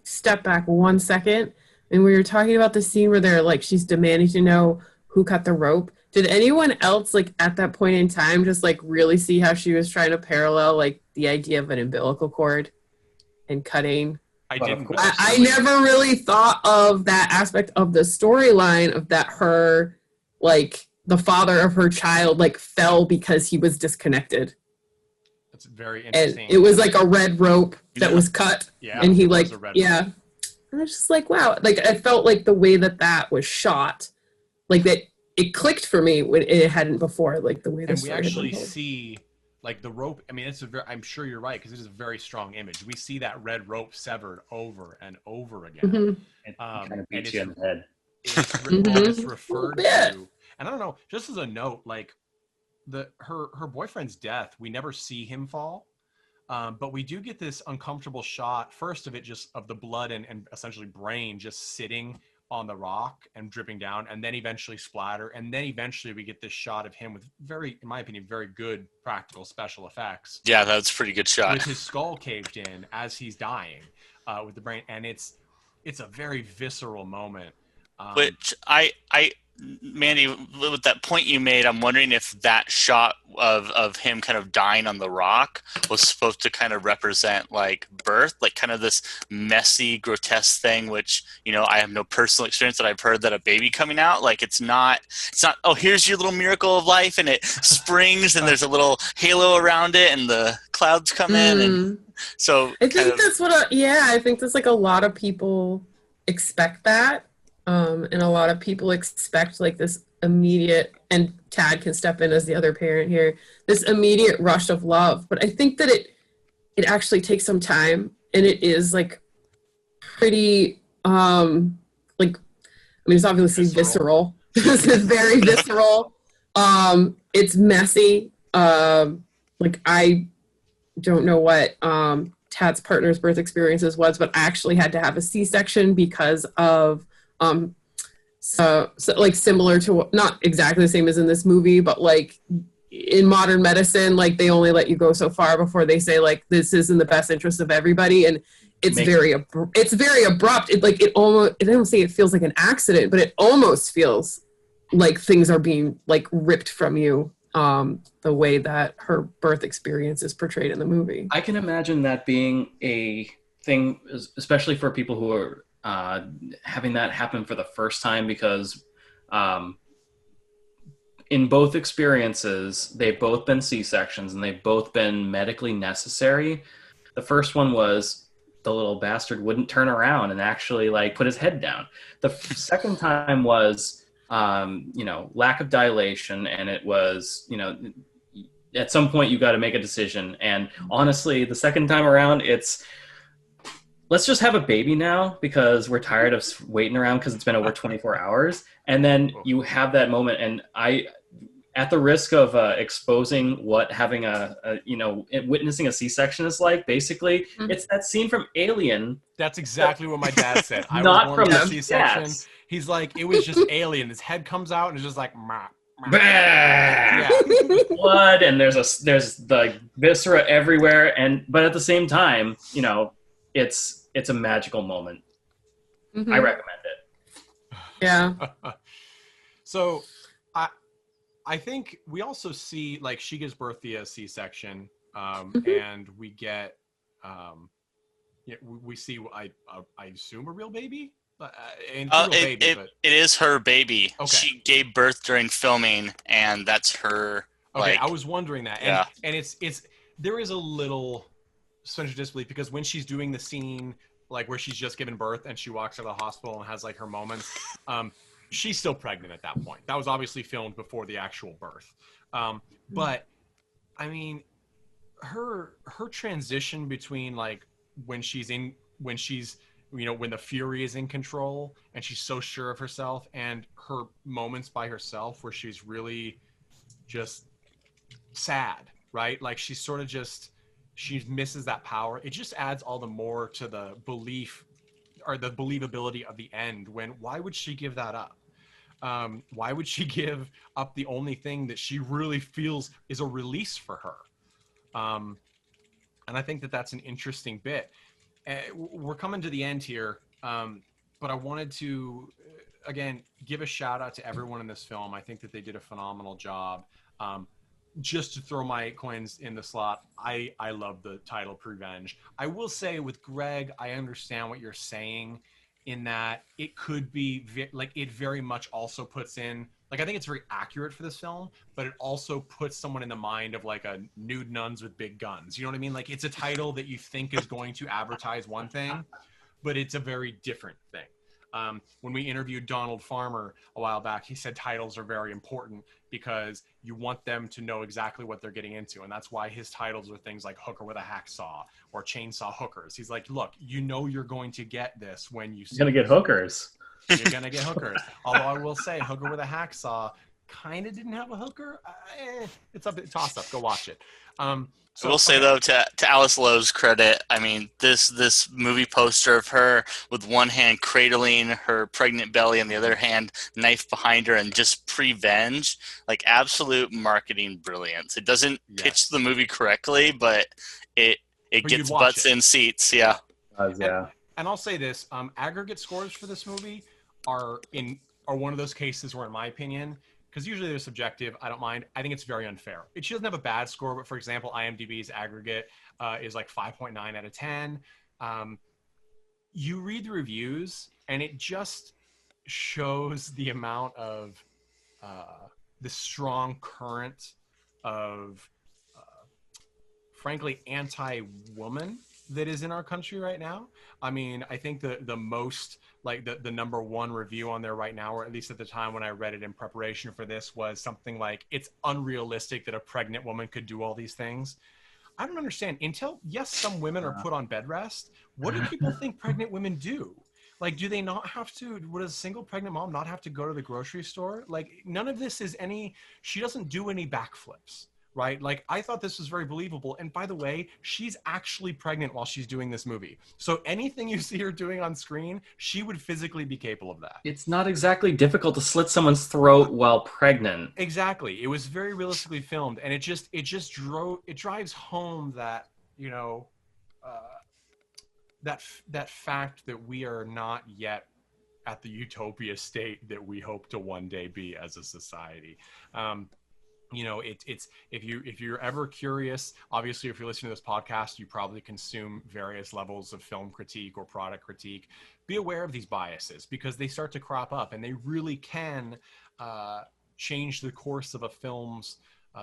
Speaker 7: step back 1 second? And we were talking about the scene where they're like, she's demanding to know who cut the rope. Did anyone else, like, at that point in time, just like really see how she was trying to parallel like the idea of an umbilical cord and cutting?
Speaker 3: I didn't.
Speaker 7: I never really thought of that aspect of the storyline of that her, like, the father of her child, like, fell because he was disconnected.
Speaker 3: That's very interesting.
Speaker 7: And it was like a red rope that was cut.
Speaker 3: Yeah.
Speaker 7: And he, like,
Speaker 3: rope.
Speaker 7: And I was just like, wow. Like, I felt like the way that was shot, like, that it clicked for me when it hadn't before, like, the way the story had been told.
Speaker 3: And we actually see, like, the rope. I mean, I'm sure you're right, because it is a very strong image. We see that red rope severed over and over again.
Speaker 5: It kind of beats you in the head.
Speaker 3: It's referred to. And I don't know, just as a note, like, her boyfriend's death, we never see him fall. But we do get this uncomfortable shot, first of it, just of the blood and essentially brain just sitting on the rock and dripping down, and then eventually splatter. And then eventually we get this shot of him with very, in my opinion, very good practical special effects.
Speaker 4: Yeah, that's a pretty good shot.
Speaker 3: With his skull caved in as he's dying with the brain. And it's a very visceral moment.
Speaker 4: Which Mandy, with that point you made, I'm wondering if that shot of him kind of dying on the rock was supposed to kind of represent like birth, like kind of this messy, grotesque thing, which, you know, I have no personal experience, that I've heard that a baby coming out, like it's not, oh, here's your little miracle of life, and it springs and there's a little halo around it and the clouds come in. And so
Speaker 7: I think that's what, I think that's like a lot of people expect that. And a lot of people expect like this immediate, and Tad can step in as the other parent here, this immediate rush of love. But I think that it actually takes some time, and it is like pretty, it's obviously visceral. This is very visceral. It's messy. Like I don't know what Tad's partner's birth experiences was, but I actually had to have a C-section because of so like similar to, not exactly the same as in this movie, but like in modern medicine, like they only let you go so far before they say like this is in the best interest of everybody, and it's very abrupt. It like it almost, I don't say it feels like an accident, but it almost feels like things are being like ripped from you, the way that her birth experience is portrayed in the movie.
Speaker 5: I can imagine that being a thing, especially for people who are having that happen for the first time, because in both experiences, they've both been C-sections and they've both been medically necessary. The first one was the little bastard wouldn't turn around and actually like put his head down. The second time was, lack of dilation, and it was, at some point you got to make a decision. And honestly, the second time around, it's, let's just have a baby now because we're tired of waiting around because it's been over 24 hours. And then you have that moment, and I, at the risk of exposing what having witnessing a C-section is like, basically, it's that scene from Alien.
Speaker 3: That's exactly what my dad said. I
Speaker 5: Not
Speaker 3: was born
Speaker 5: from
Speaker 3: with a
Speaker 5: the
Speaker 3: C-section.
Speaker 5: yes.
Speaker 3: He's like, it was just Alien. His head comes out and it's just like,
Speaker 5: Yeah. Blood, and there's the viscera everywhere, but at the same time, it's a magical moment.
Speaker 7: Mm-hmm.
Speaker 5: I recommend it.
Speaker 7: Yeah.
Speaker 3: So I think we also see, like, she gives birth via C-section, and we get we see I assume a real baby.
Speaker 4: It is her baby.
Speaker 3: Okay.
Speaker 4: She gave birth during filming, and that's her.
Speaker 3: Okay, I was wondering that.
Speaker 4: Yeah.
Speaker 3: And it's there is a little suspension of disbelief, because when she's doing the scene like where she's just given birth and she walks out of the hospital and has like her moments, she's still pregnant at that point. That was obviously filmed before the actual birth. But I mean, her transition between like when the fury is in control and she's so sure of herself, and her moments by herself where she's really just sad, right? Like she's sort of just, she misses that power. It just adds all the more to the belief or the believability of the end. Why would she give that up? Why would she give up the only thing that she really feels is a release for her? And I think that that's an interesting bit. We're coming to the end here, but I wanted to, again, give a shout out to everyone in this film. I think that they did a phenomenal job. Just to throw my coins in the slot, I love the title Prevenge. I will say with Greg, I understand what you're saying in that it could be it very much also puts in, like, I think it's very accurate for this film, but it also puts someone in the mind of like a nude nuns with big guns. You know what I mean? Like, it's a title that you think is going to advertise one thing, but it's a very different thing. When we interviewed Donald Farmer a while back, he said titles are very important because you want them to know exactly what they're getting into. And that's why his titles are things like Hooker with a Hacksaw or Chainsaw Hookers. He's like, look, you're going to get this when you see
Speaker 5: You're going to get hookers.
Speaker 3: You're going to get hookers. Although I will say Hooker with a Hacksaw kind of didn't have a hooker. It's a toss up. Go watch it.
Speaker 4: I will say though, to Alice Lowe's credit, I mean this movie poster of her with one hand cradling her pregnant belly and the other hand knife behind her and just PREVENGE, like absolute marketing brilliance. It doesn't pitch the movie correctly, but it gets butts in seats. Yeah.
Speaker 5: Yeah.
Speaker 3: And I'll say this: aggregate scores for this movie are one of those cases where, in my opinion, because usually they're subjective, I don't mind. I think it's very unfair. She doesn't have a bad score, but for example, IMDb's aggregate is like 5.9 out of 10. You read the reviews, and it just shows the amount of the strong current of, frankly, anti-woman that is in our country right now. I mean, I think the most, like the number one review on there right now, or at least at the time when I read it in preparation for this, was something like, it's unrealistic that a pregnant woman could do all these things. I don't understand. Until, yes, some women are put on bed rest, what do people think pregnant women do? Like, do they not have to, would a single pregnant mom not have to go to the grocery store? Like, none of this is she doesn't do any backflips. Right? Like, I thought this was very believable. And by the way, she's actually pregnant while she's doing this movie. So anything you see her doing on screen, she would physically be capable of that.
Speaker 5: It's not exactly difficult to slit someone's throat while pregnant.
Speaker 3: Exactly. It was very realistically filmed. And it drives home that, you know, that fact that we are not yet at the utopia state that we hope to one day be as a society. You know, it's if you're ever curious, obviously, if you're listening to this podcast, you probably consume various levels of film critique or product critique. Be aware of these biases, because they start to crop up, and they really can change the course of a film's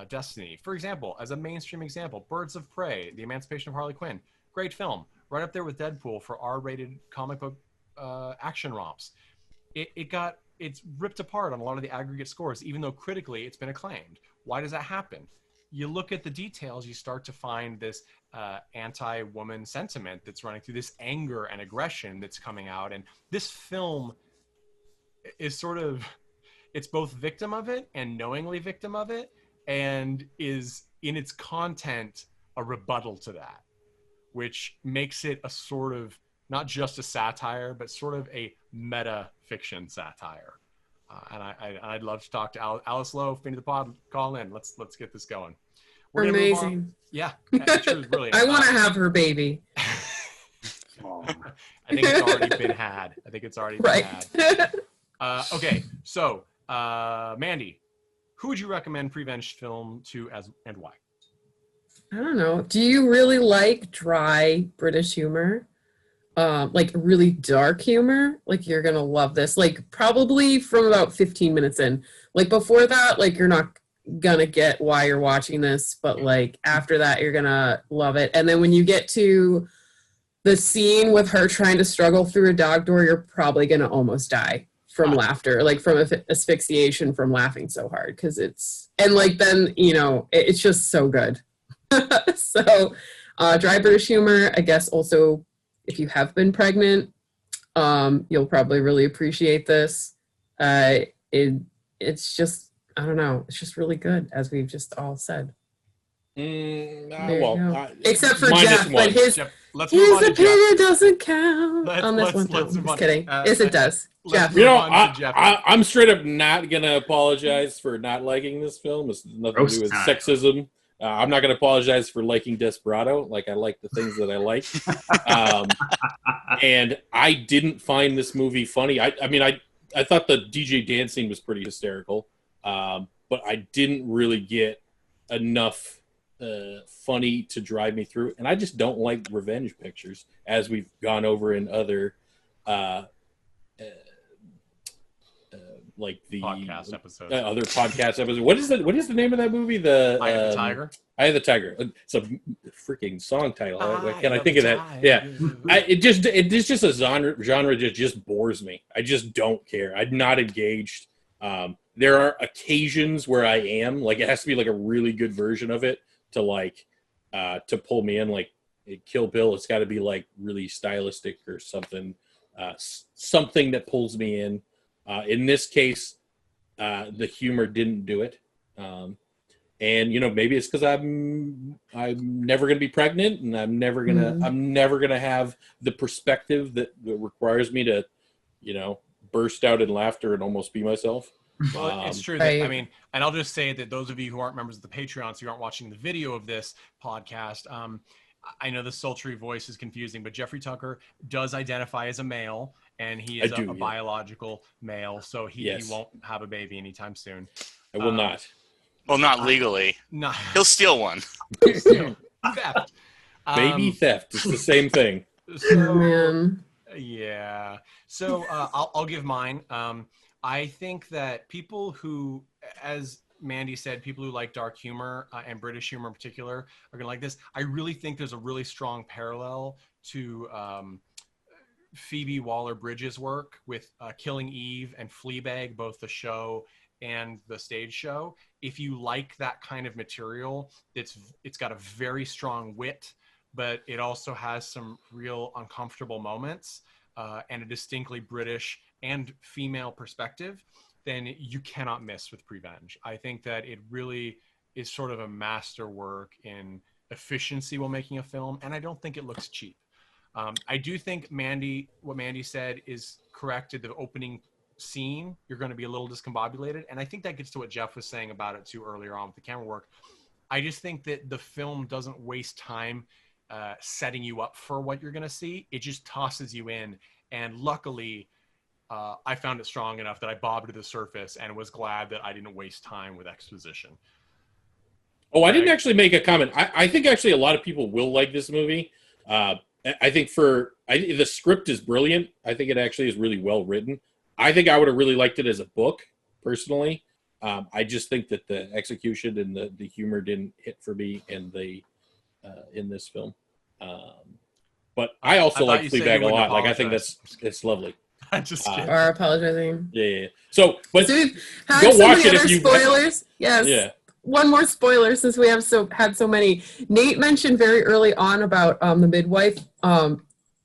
Speaker 3: destiny. For example, as a mainstream example, Birds of Prey, The Emancipation of Harley Quinn, great film, right up there with Deadpool for R-rated comic book action romps. It's ripped apart on a lot of the aggregate scores, even though critically it's been acclaimed. Why does that happen? You look at the details, you start to find this anti-woman sentiment that's running through, this anger and aggression that's coming out. And this film is sort of, it's both victim of it and knowingly victim of it, and is in its content a rebuttal to that, which makes it a sort of, not just a satire, but sort of a meta fiction satire. And I'd love to talk to Alice Lowe, fan of the pod. Call in. Let's get this going. We're
Speaker 7: amazing.
Speaker 3: Yeah, she was brilliant.
Speaker 7: I want to have her baby.
Speaker 3: I think it's already been had. Been had. Okay, so Mandy, who would you recommend PREVENGE film to and why?
Speaker 7: I don't know. Do you really like dry British humor? Like really dark humor? Like, you're gonna love this. Like, probably from about 15 minutes in. Like, before that, like, you're not gonna get why you're watching this, but like after that, you're gonna love it. And then when you get to the scene with her trying to struggle through a dog door, you're probably gonna almost die from laughter, like from asphyxiation from laughing so hard, because and like then, you know, it's just so good. So dry British humor, I guess. Also, if you have been pregnant, you'll probably really appreciate this. It's just, I don't know, it's just really good, as we've just all said. Except for Jeff, but his opinion doesn't count on this one. No, I'm just kidding. Yes, it does. Jeff.
Speaker 6: You know, I'm straight up not going to apologize for not liking this film. It's nothing to do with sexism. I'm not going to apologize for liking Desperado. Like, I like the things that I like. And I didn't find this movie funny. I mean, I thought the DJ dance scene was pretty hysterical. But I didn't really get enough funny to drive me through. And I just don't like revenge pictures, as we've gone over in other like the
Speaker 3: podcast episodes.
Speaker 6: Other podcast episodes. What is the name of that movie? The
Speaker 3: Eye of the Tiger.
Speaker 6: Eye of the Tiger. It's a freaking song title. Can I think of that? Yeah. It's just a genre that just bores me. I just don't care. I'm not engaged. There are occasions where I am, like, it has to be like a really good version of it to like to pull me in. Like Kill Bill, it's got to be like really stylistic or something, something that pulls me in. In this case, the humor didn't do it. And maybe it's because I'm never going to be pregnant, and I'm never gonna have the perspective that requires me to, burst out in laughter and almost be myself.
Speaker 3: Well, it's true.
Speaker 7: Right.
Speaker 3: That, and I'll just say that those of you who aren't members of the Patreon, so you aren't watching the video of this podcast, I know the sultry voice is confusing, but Jeffrey Tucker does identify as a male, and he is a biological male, so he won't have a baby anytime soon.
Speaker 6: I will not.
Speaker 4: Well, not legally.
Speaker 3: No.
Speaker 4: He'll steal one.
Speaker 3: Theft.
Speaker 6: Baby theft. It's the same thing.
Speaker 3: So, yeah. So I'll give mine. I think that people who, as Mandy said, people who like dark humor and British humor in particular are going to like this. I really think there's a really strong parallel to Phoebe Waller-Bridge's work with Killing Eve and Fleabag, both the show and the stage show. If you like that kind of material, it's got a very strong wit, but it also has some real uncomfortable moments and a distinctly British and female perspective, then you cannot miss with Prevenge. I think that it really is sort of a masterwork in efficiency while making a film, and I don't think it looks cheap. I do think what Mandy said is correct at the opening scene. You're going to be a little discombobulated, and I think that gets to what Jeff was saying about it too earlier on with the camera work. I just think that the film doesn't waste time setting you up for what you're going to see. It just tosses you in, and luckily I found it strong enough that I bobbed to the surface and was glad that I didn't waste time with exposition.
Speaker 6: Oh, I didn't actually make a comment. I think actually a lot of people will like this movie. I think the script is brilliant. I think it actually is really well written. I think I would have really liked it as a book, personally. I just think that the execution and the humor didn't hit for me in this film. But I also like Fleabag a lot. Like, I think it's lovely.
Speaker 3: I'm just kidding.
Speaker 7: Or apologizing.
Speaker 6: Yeah. So, but
Speaker 7: so we've had
Speaker 6: go
Speaker 7: so
Speaker 6: watch
Speaker 7: many
Speaker 6: it
Speaker 7: other
Speaker 6: if you.
Speaker 7: spoilers. Yes.
Speaker 6: Yeah.
Speaker 7: One more spoiler, since we have had so many. Nate mentioned very early on about the midwife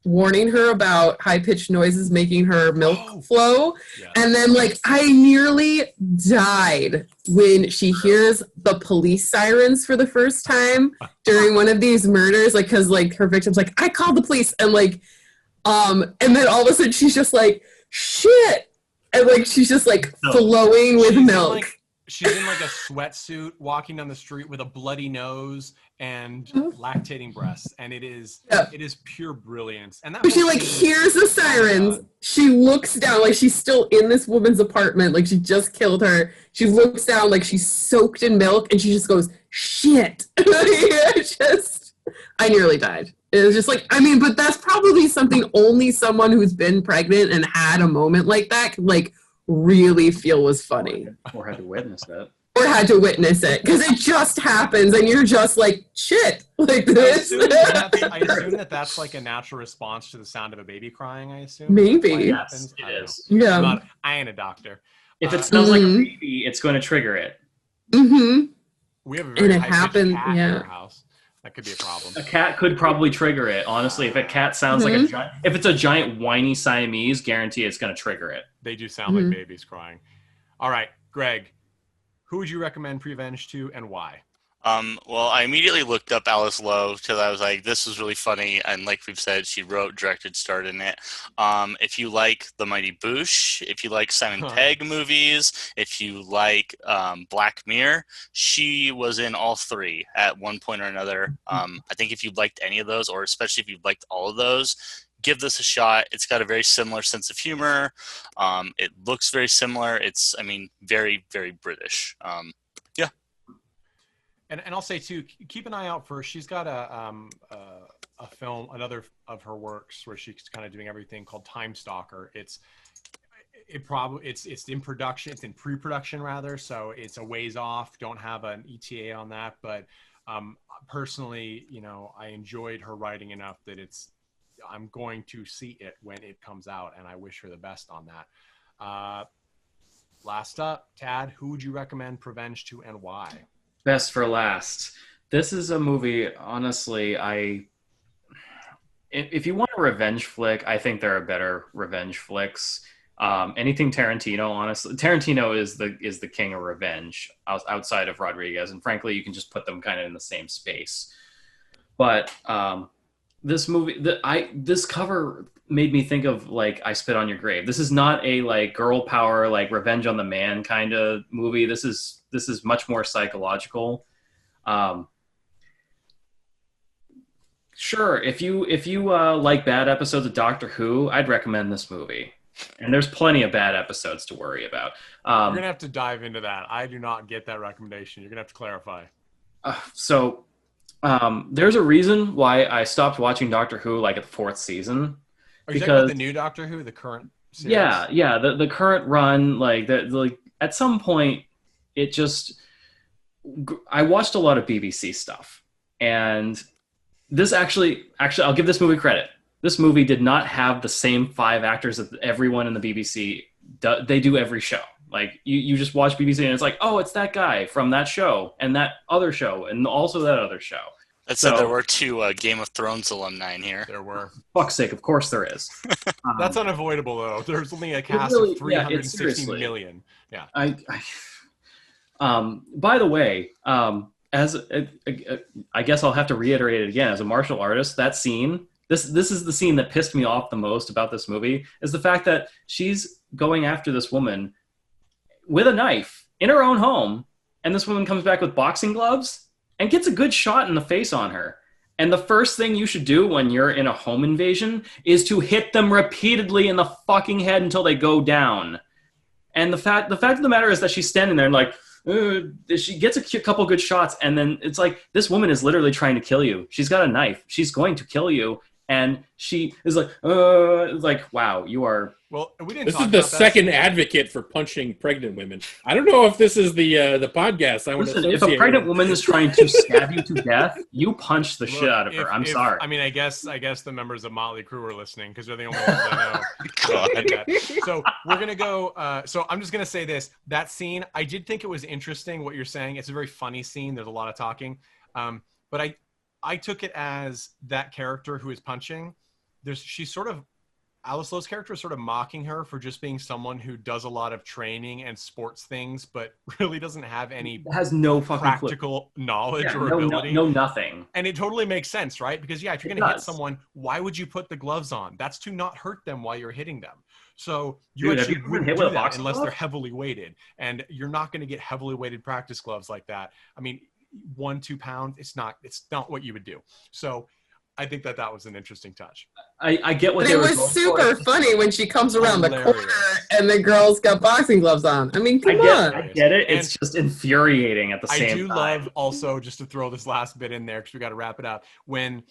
Speaker 7: warning her about high-pitched noises making her milk flow. Yeah. And then, I nearly died when she hears the police sirens for the first time during one of these murders, because her victim's like, I called the police, and and then all of a sudden she's just like, shit, and she's just flowing with milk.
Speaker 3: She's in a sweatsuit walking down the street with a bloody nose and lactating breasts, and it is pure brilliance. And that
Speaker 7: she hears the sirens. She looks down, she's still in this woman's apartment, she just killed her. She looks down she's soaked in milk, and she just goes, shit. I nearly died. It was just but that's probably something only someone who's been pregnant and had a moment like that could really feel was funny.
Speaker 5: Or had to witness it.
Speaker 7: Because it just happens, and you're just shit, this.
Speaker 3: I assume that's a natural response to the sound of a baby crying, I assume.
Speaker 7: Maybe.
Speaker 5: Yes, it is.
Speaker 7: Yeah.
Speaker 3: I ain't a doctor.
Speaker 5: If it smells like a baby, it's going to trigger it.
Speaker 7: Mm-hmm.
Speaker 3: We have a very high-pitched cat in our house. That could be a problem.
Speaker 5: A cat could probably trigger it. Honestly, if a cat sounds like a giant, if it's a giant whiny Siamese, guarantee it's going to trigger it.
Speaker 3: They do sound like babies crying. All right, Greg, who would you recommend Prevenge to, and why?
Speaker 4: Well, I immediately looked up Alice Lowe because I was like, this was really funny. And like we've said, she wrote, directed, starred in it. If you like The Mighty Boosh, if you like Simon Pegg movies, if you like Black Mirror, she was in all three at one point or another. I think if you liked any of those, or especially if you liked all of those, give this a shot. It's got a very similar sense of humor. It looks very similar. It's, very, very British. Yeah.
Speaker 3: And I'll say too, keep an eye out for. She's got a film, another of her works where she's kind of doing everything, called Time Stalker. It's in production. It's in pre-production rather, so it's a ways off. Don't have an ETA on that, but personally, I enjoyed her writing enough that I'm going to see it when it comes out, and I wish her the best on that. Last up, Tad, who would you recommend Prevenge to, and why?
Speaker 5: Best for last. This is a movie, honestly, if you want a revenge flick, I think there are better revenge flicks. Anything Tarantino, honestly, Tarantino is the king of revenge outside of Rodriguez, and frankly, you can just put them kind of in the same space. But this movie, this cover made me think of like I Spit on Your Grave. This is not a like girl power, like Revenge on the Man kind of movie. This is much more psychological. Sure, if you like bad episodes of Doctor Who, I'd recommend this movie. And there's plenty of bad episodes to worry about.
Speaker 3: You're gonna have to dive into that. I do not get that recommendation. You're gonna have to clarify.
Speaker 5: There's a reason why I stopped watching Doctor Who like at the 4th season.
Speaker 3: Are you talking about the new Doctor Who, the current series?
Speaker 5: Yeah, the current run, like at some point, it just. I watched a lot of BBC stuff, and this actually, I'll give this movie credit. This movie did not have the same 5 actors that everyone in the BBC they do every show. Like you just watch BBC and it's like, oh, it's that guy from that show and that other show and also that other show.
Speaker 4: That said, there were 2 Game of Thrones alumni in here.
Speaker 3: There were.
Speaker 5: Fuck's sake, of course there is.
Speaker 3: That's unavoidable though. There's only a cast of 360 million. Yeah.
Speaker 5: By the way, as I guess I'll have to reiterate it again. As a martial artist, that scene. This is the scene that pissed me off the most about this movie, is the fact that she's going after this woman with a knife in her own home, and this woman comes back with boxing gloves and gets a good shot in the face on her. And the first thing you should do when you're in a home invasion is to hit them repeatedly in the fucking head until they go down. And the fact of the matter is that she's standing there and like, she gets a couple good shots, and then it's like, this woman is literally trying to kill you. She's got a knife. She's going to kill you. And she is like, wow, you are.
Speaker 3: Well, we didn't.
Speaker 6: This is the second advocate for punching pregnant women. I don't know if this is the podcast.
Speaker 5: Listen, if a pregnant woman is trying to stab you to death, you punch the shit out of her. I'm sorry.
Speaker 3: I mean, I guess the members of Motley Crue are listening because they're the only ones I know. So we're gonna go. So I'm just gonna say this: that scene, I did think it was interesting what you're saying. It's a very funny scene. There's a lot of talking, but I took it as that character who is punching. She's sort of, Alice Lowe's character is sort of mocking her for just being someone who does a lot of training and sports things, but really doesn't have any
Speaker 5: has no fucking
Speaker 3: practical knowledge or ability.
Speaker 5: No, nothing.
Speaker 3: And it totally makes sense, right? Because if you're going to hit someone, why would you put the gloves on? That's to not hurt them while you're hitting them. So you actually wouldn't do that unless they're heavily weighted, and you're not going to get heavily weighted practice gloves like that. I mean, 1-2 pounds, it's not what you would do. So I think that was an interesting touch.
Speaker 5: I get what
Speaker 7: but
Speaker 5: they were
Speaker 7: it was super funny when she comes around the corner and the girl's got boxing gloves on. I mean, come on.
Speaker 5: I get it. It's just infuriating at the same time.
Speaker 3: I do love also, just to throw this last bit in there because we got to wrap it up, when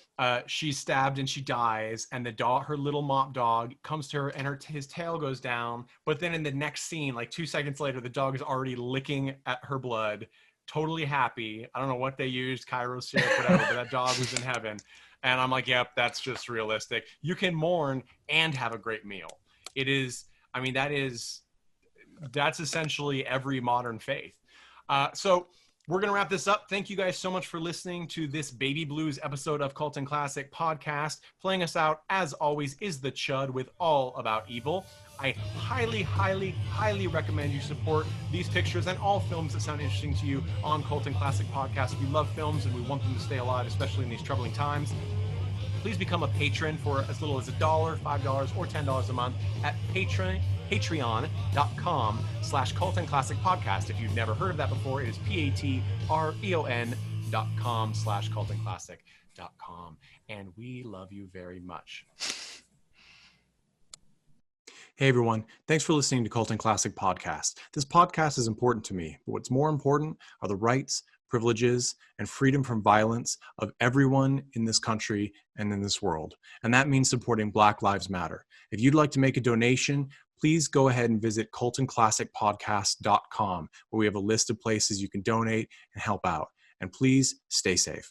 Speaker 3: she's stabbed and she dies and the dog, her little mop dog, comes to her and his tail goes down. But then in the next scene, like 2 seconds later, the dog is already licking at her blood, totally happy. I don't know what they used, Cairo syrup, whatever, but that dog was in heaven. And I'm like, yep, that's just realistic. You can mourn and have a great meal. It is, I mean, that's essentially every modern faith. So we're going to wrap this up. Thank you guys so much for listening to this Baby Blues episode of Cult and Classic Podcast. Playing us out, as always, is the Chud with All About Evil. I highly, highly, highly recommend you support these pictures and all films that sound interesting to you on Cult and Classic Podcast. We love films and we want them to stay alive, especially in these troubling times. Please become a patron for as little as $1, $5, or $10 a month at patreon.com/Cult and Classic Podcast. If you've never heard of that before, it is patreon.com/cultandclassic.com. And we love you very much.
Speaker 1: Hey everyone, thanks for listening to Cult and Classic Podcast. This podcast is important to me, but what's more important are the rights, privileges, and freedom from violence of everyone in this country and in this world. And that means supporting Black Lives Matter. If you'd like to make a donation, please go ahead and visit cultandclassicpodcast.com, where we have a list of places you can donate and help out. And please stay safe.